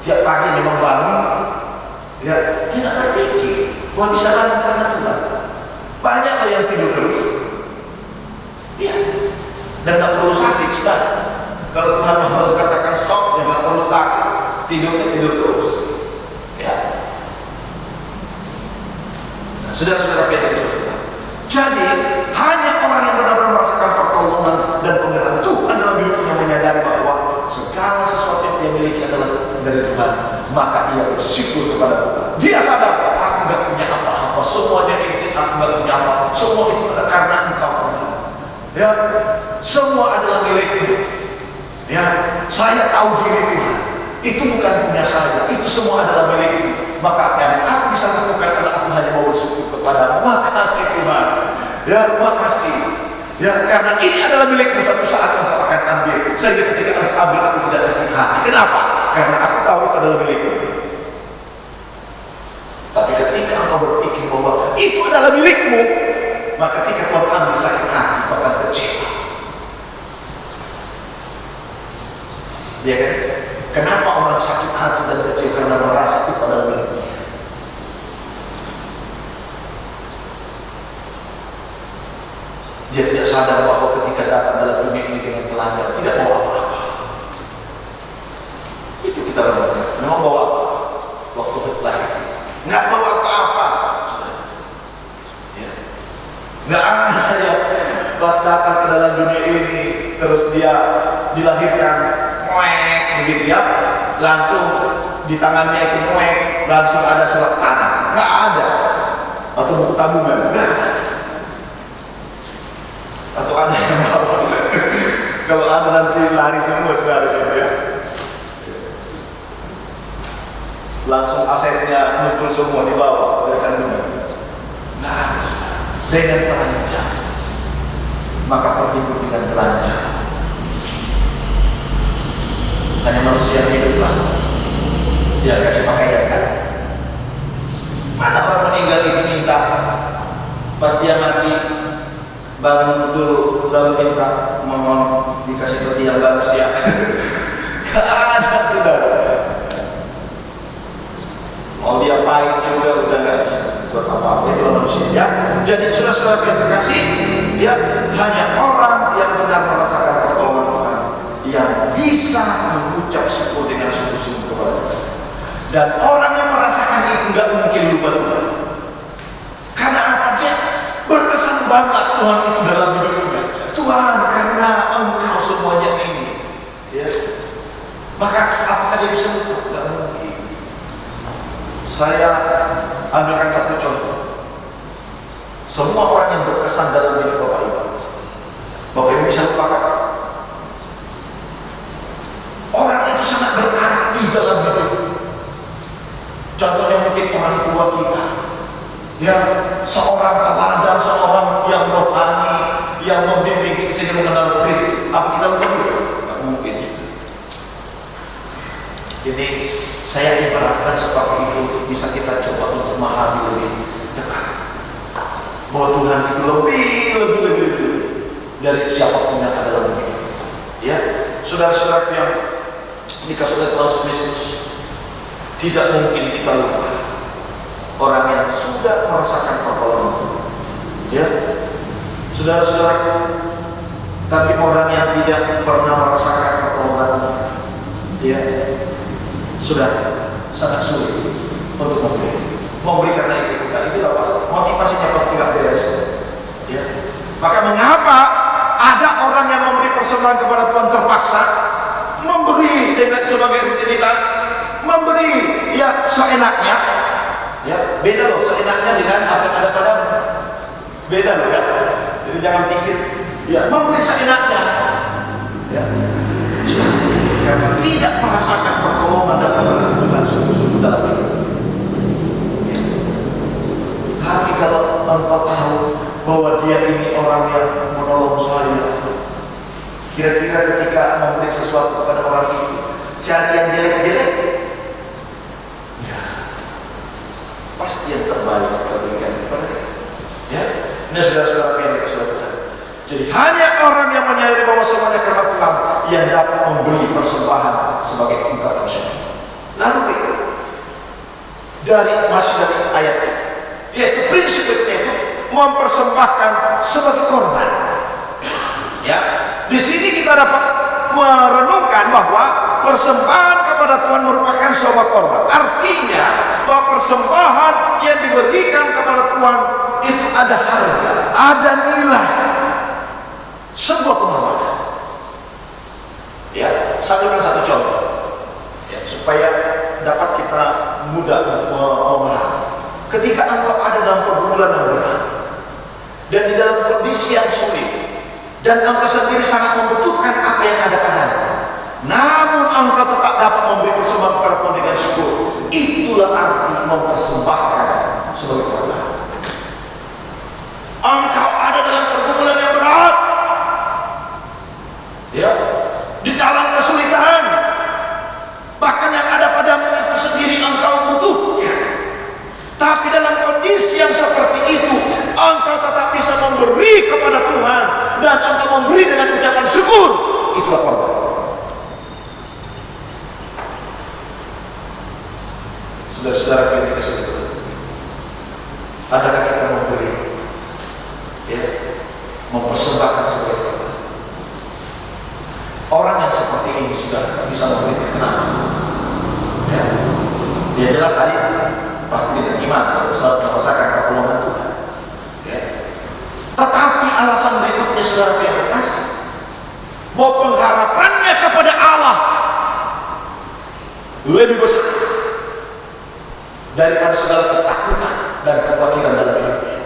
Tiap pagi memang bangun, ya tidak berpikir bahwa bisa bangun karena Tuhan. Banyak loh yang tidur terus, ya, dan tak perlu sakit, sudah. Kalau Tuhan harus katakan stop, ya nggak perlu takut, tidurnya tidur terus, ya. Saudara-saudara yang dikasihi, jadi hanya orang yang benar-benar merasakan pertolongan dan pemeliharaan Tuhan dalam hidupnya menyadari bahwa segala sesuatu yang dia miliki adalah dari Tuhan, maka ia bersyukur kepada Tuhan. Dia sadar, aku nggak punya apa-apa, semuanya ini aku nggak punya apa, semua itu adalah karena Engkau Tuhan. Ya, semua adalah milikmu. Ya, saya tahu diri Tuhan, itu bukan punya saya, itu semua adalah milikmu. Maka yang aku bisa lakukan adalah aku hanya mau bersyukur kepada-Mu. Makasih Tuhan. Ya, makasih. Ya, karena ini adalah milikmu, suatu saat Engkau akan ambil. Sehingga ketika Engkau ambil, aku tidak sakit hati. Kenapa? Karena aku tahu itu adalah milikmu. Tapi ketika Engkau berpikir bahwa itu adalah milikmu, maka ketika Tuhan ambil, sakit hati, bahkan kecewa. Ya kan? Kenapa orang sakit hati dan kecewa? Karena merasa itu adalah miliknya. Dia tidak sadar bahwa ketika datang dalam dunia ini dengan telanjang, tidak bawa apa-apa. Itu kita lakukan. Memang bawa apa? Waktu lahir, nggak bawa apa-apa. Ya. Nggak ada ya. Pas datang ke dalam dunia ini, terus dia dilahirkan, begitu ya, langsung di tangannya itu langsung ada surat tanah. Nggak ada. Atau buku tabungan. Atau ada yang bawa. Kalau ada nanti lari semua saudara ya. Langsung asetnya muncul semua di bawah dari kandungan. Nah, dengan telanjang, maka terhidup dengan telanjang. Hanya manusia yang hiduplah dia kasih pakaian kan. Mana orang meninggal itu minta pas dia mati bangun dulu lalu minta mohon dikasih peti yang bagus ya. Gak ada, tidak. Mau dia pahit juga udah gak bisa buat apa-apa. Itu manusia ya. Jadi saudara-saudara yang terkasih, ya, hanya orang yang benar merasakan pertolongan Tuhan yang bisa mengucap syukur dengan sungguh-sungguh kepada Tuhan. Dan orang yang merasakan itu gak mungkin lupa Tuhan. Karena apa? Dia berkesan banget Tuhan itu dalam hidupnya. Tuhan, karena Engkau semuanya ini, ya. Maka apakah dia bisa lupa? Gak mungkin. Saya ambilkan satu contoh. Semua orang yang berkesan dalam hidup Bapak Ibu, Bapak Ibu bisa lupakan? Orang itu sangat berarti dalam hidup. Contohnya mungkin orang tua kita, ya, seorang teladan, seorang yang rohani, yang membimbing kita sehingga mengenal Kristus. Apa kita lupa? Tidak mungkin. Ini saya ibaratkan seperti itu untuk bisa kita coba untuk memahami lebih dekat bahwa Tuhan itu lebih dari siapapun yang ada dalam dunia. Ya, saudara-saudara yang dikasih oleh Tuhan Yesus, tidak mungkin kita lupa orang yang sudah merasakan pertolongan Tuhan. Ya, saudara-saudara, tapi orang yang tidak pernah merasakan pertolongan Tuhan, ya, sudah sangat sulit untuk memberi karena itu kan itu pasti motivasinya pasti tidak beres. Ya, maka mengapa ada orang yang memberi persembahan kepada Tuhan terpaksa, memberi dengan sebagai rutinitas, memberi ya seenaknya, ya beda loh seenaknya dengan apa yang ada padamu, beda loh ya. Jadi jangan pikir ya memberi seenaknya, ya karena tidak merasakan pertolongan dan pemberkatan Tuhan sungguh-sungguh dalam hidup. Ya. Tapi kalau engkau tahu bahwa dia ini orang yang menolong saya, kira-kira ketika memberi sesuatu kepada orang itu, cari yang jelek-jelek, ya, pasti yang terbaik terberikan kepada dia. Ya, ini saudara-saudara yang dikasihi Tuhan. Jadi hanya orang yang menyadari bahwa semuanya karena Tuhan yang dapat memberi persembahan sebagai ungkapan syukur. Lalu itu masih dari ayat ini, yaitu prinsipnya itu mempersembahkan sebagai korban. Ya, di sini kita dapat merenungkan bahwa persembahan kepada Tuhan merupakan sebuah korban. Artinya bahwa persembahan yang diberikan kepada Tuhan itu ada harga, ada nilai, sebuah pengorbanan. Ya, saya berikan satu contoh, ya, supaya dapat kita mudah untuk memahami. Ketika engkau ada dalam pergumulan yang berat dan di dalam kondisi yang sulit, dan engkau sendiri sangat membutuhkan apa yang ada padamu, namun engkau tetap dapat memberi persembahan kepada Tuhan dengan syukur, itulah arti mempersembahkan sebagai korban. Engkau ada dalam pergumulan yang berat, ya, di dalam kesulitan, bahkan yang ada padamu itu sendiri engkau butuhkan, tapi dalam kondisi yang seperti itu engkau tetap bisa memberi kepada Tuhan dan engkau memberi dengan ucapan syukur, itulah korban. Saudara-saudara yang dikasihi Tuhan, adakah kita memberi, ya, mempersembahkan sebagai korban? Orang yang seperti ini sudah bisa memberi. Kenapa? Ya, dia jelas tadi pasti dengan iman, selalu merasakan pertolongan Tuhan. Ya. Tetapi alasan berikutnya, saudara yang berkasih, bahwa pengharapannya kepada Allah lebih besar daripada segala ketakutan dan kekhawatiran dalam hidupnya.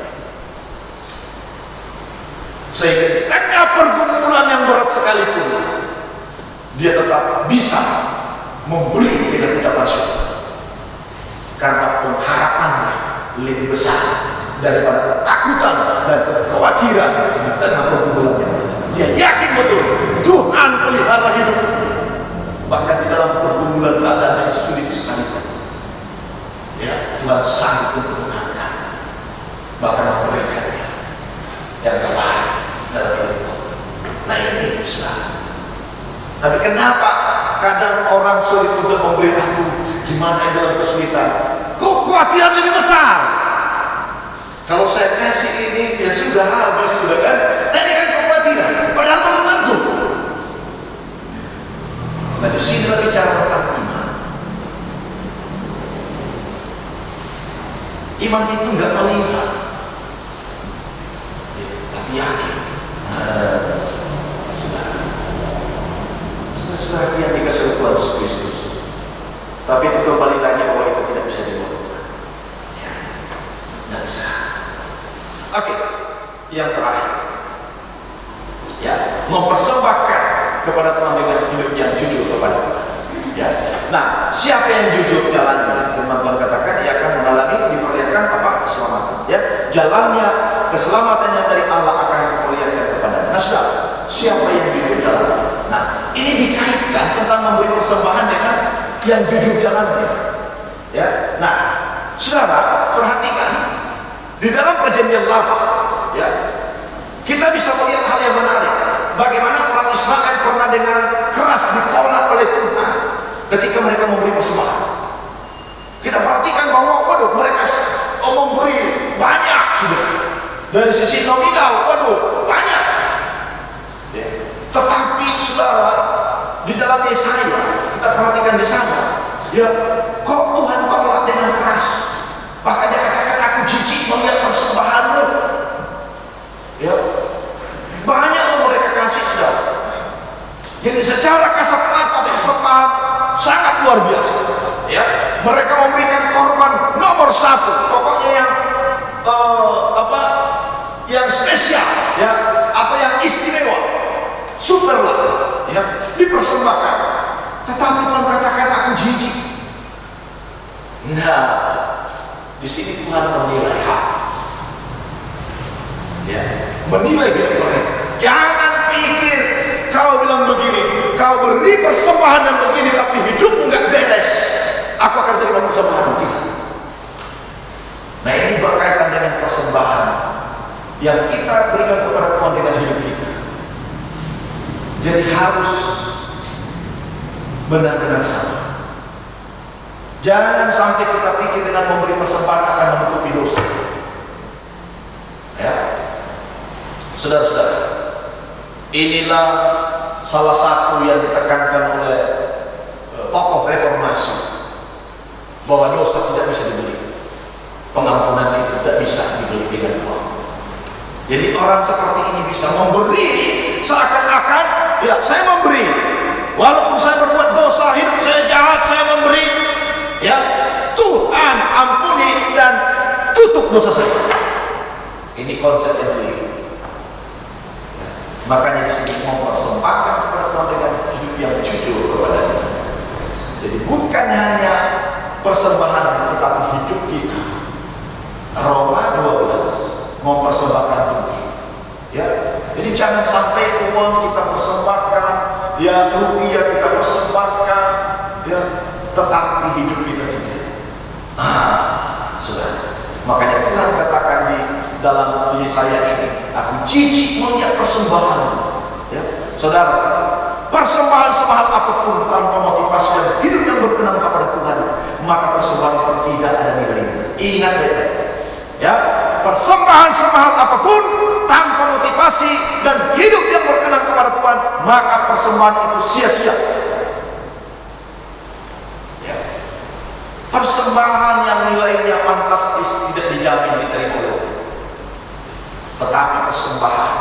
Sehingga di tengah pergumulan yang berat sekalipun, dia tetap bisa memberi dengan ucapan syukur, karena pengharapannya lebih besar daripada ketakutan dan kekhawatiran di tengah pergumulan yang lain. Dia yakin betul Tuhan pelihara hidup, bahkan di dalam pergumulan keadaan yang sulit sekalipun, ya, Tuhan sanggup untuk mengangkat, bahkan memberikannya yang terbaik dalam hidupmu. Nah, ini saudara. Tapi kenapa kadang orang sulit untuk memberi? Aku gimana dalam kesulitan? Kekhawatiran lebih besar. Kalau saya kasih ini, ya sudah habis, sudah kan? Nah, ini kan kekhawatiran, padahal belum tentu. Nah, di sini kita bicara tentang iman. Iman itu nggak melihat, ya, tapi yakin. Saudara yang dikasihi Tuhan Yesus Kristus. Tapi itu kembali lagi bahwa itu tidak bisa dilakukan. Ya, tidak bisa. Oke, yang terakhir, ya, mempersembahkan kepada Tuhan dengan hidup yang jujur kepada Tuhan. Ya. Nah, siapa yang jujur jalannya? Firman Tuhan katakan ia akan mengalami, diperlihatkan apa? Keselamatan. Ya, jalannya keselamatan yang dari Allah akan diperlihatkan kepadanya. Nah, saudara, siapa yang jujur jalannya? Nah, ini dikaitkan tentang memberi persembahan dengan yang jujur jalannya. Ya, nah, saudara perhatikan di dalam perjanjian lama, ya, kita bisa melihat hal yang menarik. Bagaimana orang Israel pernah dengan keras ditolak oleh Tuhan ketika mereka memberi persembahan. Kita perhatikan bahwa, waduh, mereka memberi banyak sudah. Dari sisi nominal, waduh, banyak. Ya. Tetapi saudara, di dalam Yesaya kita perhatikan di sana, ya, kok Tuhan tolak dengan keras. Makanya katakan, aku jijik melihat persembahanmu. Ya, banyak yang mereka kasih, saudara. Jadi secara kasat mata persembahan sangat luar biasa. Ya, mereka memberikan korban nomor 1, pokoknya yang yang spesial, ya, atau yang istimewa, super lah, ya, dipersembahkan. tetapi Tuhan katakan aku jijik. Nah, di sini Tuhan menilai hati, ya, menilai hidup mereka. Jangan pikir kau bilang begini, kau beri persembahan dan begini, tapi hidupmu nggak beres, aku akan terima persembahan. Tidak. Nah, ini berkaitan dengan persembahan yang kita berikan kepada Tuhan dengan hidup kita. Jadi harus benar-benar sama. Jangan sampai kita pikir dengan memberi persembahan akan menutupi dosa. Ya, saudara-saudara, inilah salah satu yang ditekankan oleh tokoh reformasi, bahwa dosa tidak bisa dibeli, pengampunan itu tidak bisa dibeli dengan uang. Jadi orang seperti ini bisa memberi seakan-akan, ya saya memberi, walaupun saya berbuat dosa, hidup saya jahat, saya memberi, ya Tuhan ampuni dan tutup dosa saya. Ini konsep yang keliru. Ya, makanya di sini mempersembahkan kepada Tuhan dengan hidup yang jujur kepada Dia. Jadi bukan hanya persembahan, tetapi hidup kita. Roma 12 mempersembahkan dunia. Ya, jadi jangan sampai uang kita persembahkan, ya rupiah kita persembahkan, ya, tetapi hidup kita tidak. Saudara, makanya Tuhan katakan di dalam Yesaya ini, aku jijik melihat persembahan. Ya, saudara, persembahan semahal apapun tanpa motivasi dan hidup yang berkenan kepada Tuhan, maka persembahan itu tidak ada nilainya. Ingat baik-baik. Ya, persembahan semahal apapun tanpa motivasi dan hidup yang berkenan kepada Tuhan, maka persembahan itu sia-sia. Ya. Persembahan yang nilainya fantastis tidak dijamin diterima oleh Tuhan. Tetapi persembahan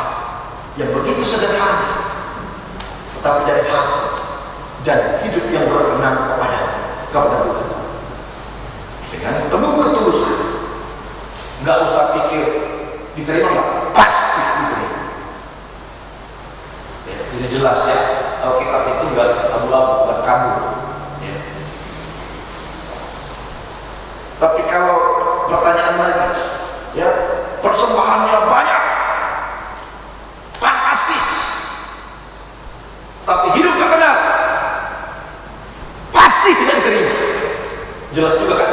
yang begitu sederhana, tetapi dari hati dan hidup yang berkenan kepada Tuhan, dengan penuh ketulusan. Nggak usah pikir diterima nggak, pasti diterima. Ya, ini jelas ya, Alkitab itu nggak abu-abu, nggak kabur. Ya. Tapi kalau pertanyaan lagi, ya persembahannya banyak, fantastis, tapi hidup nggak benar, pasti tidak diterima. Jelas juga kan?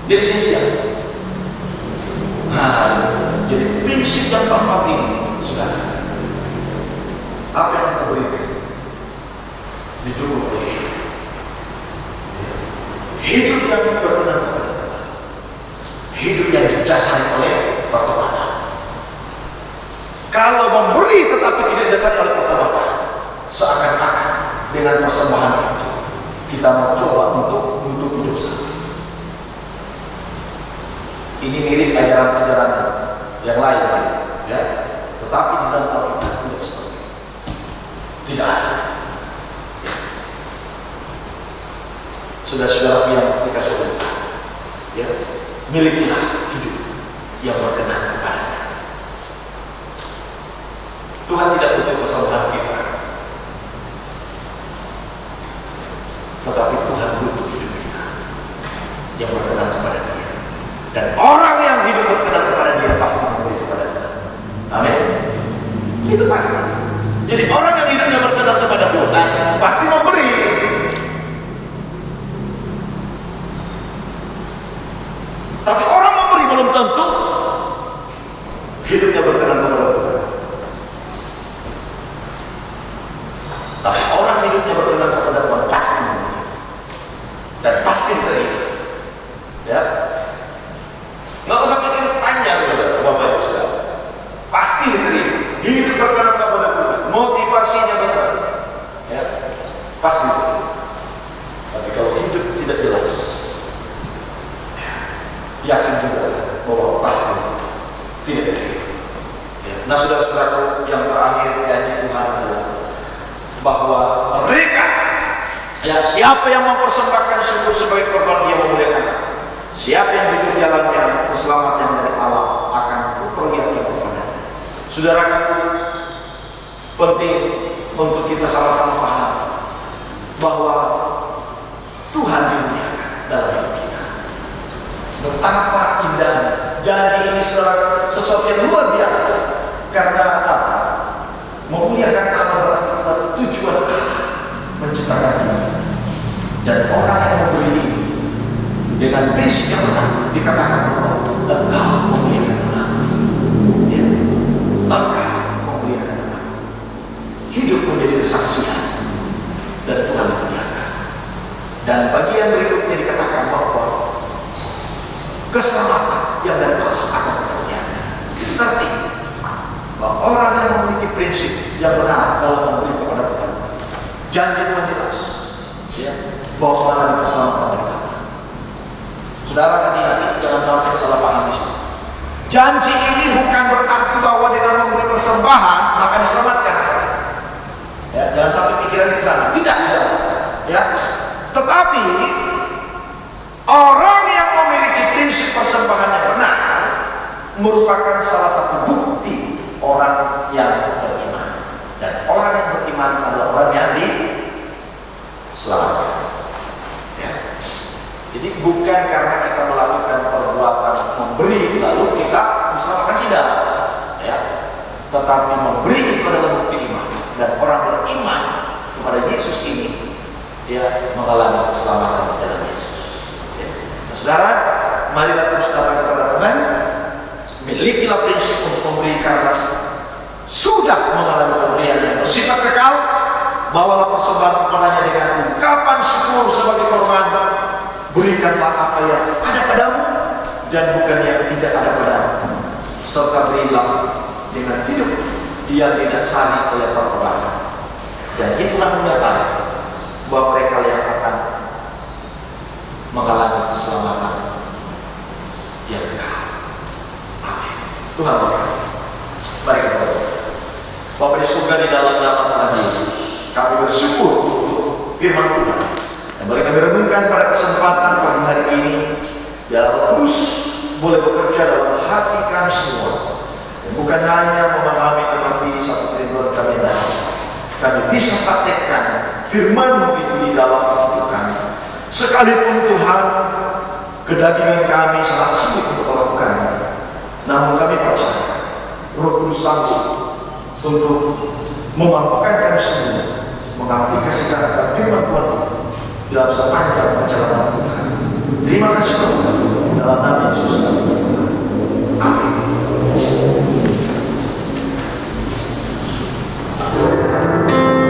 Jadi sia-sia. Jadi prinsip yang keempat ini, saudara, apa yang kita berikan didukung oleh hidup, hidup yang berkenan kepada Tuhan, hidup yang didasari oleh pertobatan. Kalau memberi tetapi tidak didasari oleh pertobatan, seakan-akan dengan persembahan itu kita mencoba untuk menutupi dosa. Ini mirip ajaran-ajaran yang lain, ya. Tetapi di dalam Alkitab tidak seperti itu. Tidak ada. Ya. Saudara-saudara yang dikasih oleh Tuhan, ya, milikilah hidup yang berkenan kepada-Nya. Tuhan tidak butuh persembahan kita, tetapi Tuhan butuh hidup kita yang berkenan kepada Dia. Dan orang yang hidup berkenan kepada Dia pasti memberi kepada Tuhan. Amin. Itu pasti. Jadi orang yang hidupnya berkenan kepada Tuhan pasti memberi. Tapi orang memberi belum tentu hidupnya berkenan kepada Tuhan. Tapi orang hidupnya berkenan kepada Tuhan pasti memberi dan pasti diterima. Ya. Nggak usah pikir panjang, saudara, Bapak Ibu Saudara. Pasti diterima. Hidup berkenan kepada Tuhan, motivasinya benar, ya, pasti diterima. Tapi kalau hidup tidak jelas, ya, yakin juga bahwa pasti tidak diterima. Ya. Nah, saudara-saudaraku, yang terakhir janji Tuhan adalah bahwa mereka, ya, siapa yang mempersembahkan syukur sebagai korban Dia memuliakan Aku. Siapa yang hidup jalannya keselamatan dari Allah akan kuperlihatkan kepadanya. Saudaraku, penting untuk kita sama-sama paham bahwa Tuhan dimuliakan dalam hidup kita. Betapa indahnya janji ini, saudara, sesuatu yang luar biasa. Karena apa? Memuliakan Allah berarti adalah tujuan Allah menciptakan kita. Dan orang yang memberi ini dengan prinsip yang benar dikatakan bahwa engkau memuliakan Allah. Ya. Engkau memuliakan Allah. Hidup menjadi kesaksian dan Tuhan memuliakan. Dan bagian berikutnya dikatakan bahwa keselamatan yang dari Allah akan memuliakan. Nanti bahwa orang yang memiliki prinsip yang benar dalam memberi kepada Tuhan, janji Tuhan jelas, ya, bahwa mengalami keselamatan dari Allah. Saudara, hati-hati jangan sampai salah paham di sini. Janji ini bukan berarti bahwa dengan memberi persembahan maka diselamatkan. Ya, jangan sampai pikiran di sana. Tidak, saudara. Ya, tetapi orang yang memiliki prinsip persembahan yang benar merupakan salah satu bukti orang yang beriman. Dan orang yang beriman adalah orang yang diselamatkan. Ya. Jadi bukan karena kita melakukan perbuatan memberi lalu kita diselamatkan, tidak. Ya. Tetapi memberi itu adalah bukti iman. Dan orang beriman kepada Yesus ini, dia mengalami keselamatan dalam Yesus. Ya. Nah, saudara, marilah terus datang kepada Tuhan. Milikilah prinsip untuk memberi karena sudah mengalami pemberian yang bersifat kekal. Bawalah persembahan kepadanya dengan ungkapan syukur sebagai korban. Berikanlah apa yang ada padamu dan bukan yang tidak ada padamu. Serta berilah dengan hidup yang didasari oleh pertobatan. Dan itu akan menyatakan bahwa mereka yang akan mengalami keselamatan yang kekal. Amin. Tuhan berkati. Mari kita berdoa. Bapa di surga, di dalam nama Tuhan Yesus, kami bersyukur untuk firman Tuhan yang boleh kami renungkan pada kesempatan pagi hari ini. Biarlah Kudus boleh bekerja dalam hati kami semua, dan bukan hanya memahami tetapi satu kerinduan kami dalam kami bisa praktekkan firman-Mu itu di dalam hidup kami. Sekalipun Tuhan, kedagingan kami sangat sulit untuk melakukannya, namun kami percaya Roh Kudus sanggup untuk memampukan kami semua mengaplikasikan akan firman Tuhan dalam sepanjang perjalanan Tuhan. Terima kasih Tuhan, dalam nama Yesus kami berdoa. Amin. Serahkan diri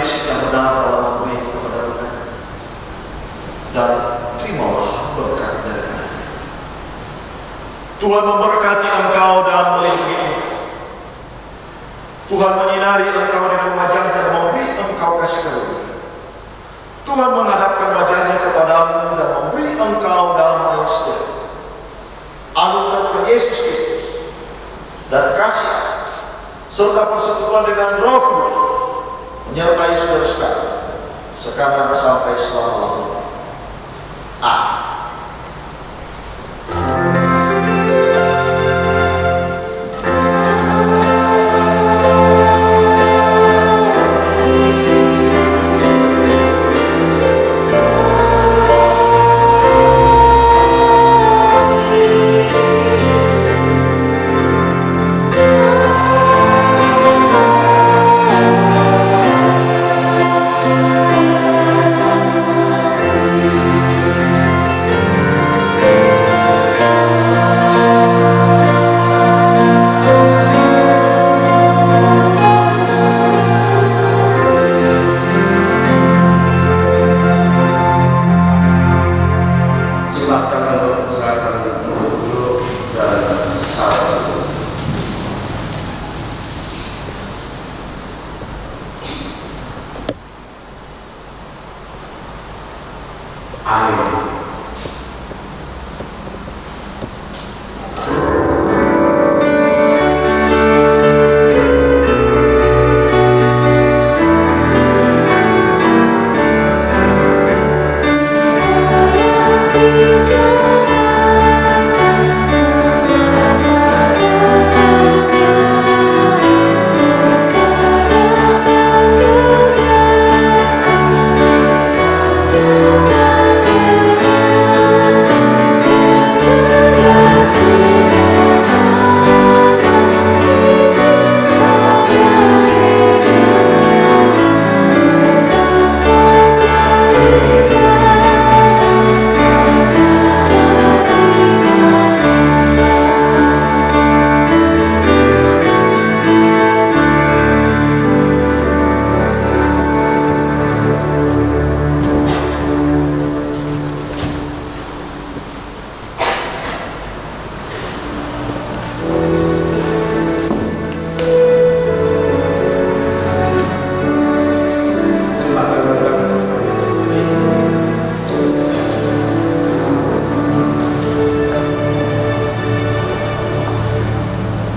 dimensi yang benar dalam memberi kepada Tuhan. Dan terimalah berkat daripadanya. Tuhan memberkati engkau dan melindungi engkau. Tuhan menyinari engkau dengan wajahnya dan memberi engkau kasih karunia. Tuhan menghadapkan wajahnya kepadamu dan memberi engkau damai sejahtera. Anugerah Tuhan Yesus Kristus dan kasih serta persekutuan dengan Roh Kudus menyertai saudara sekalian sekarang sampai selama-lamanya. Amin.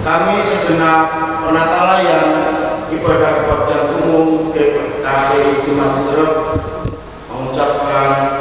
Kami segenap penatalayan ibadah kebaktian umum GKP Jemaat Hidup mengucapkan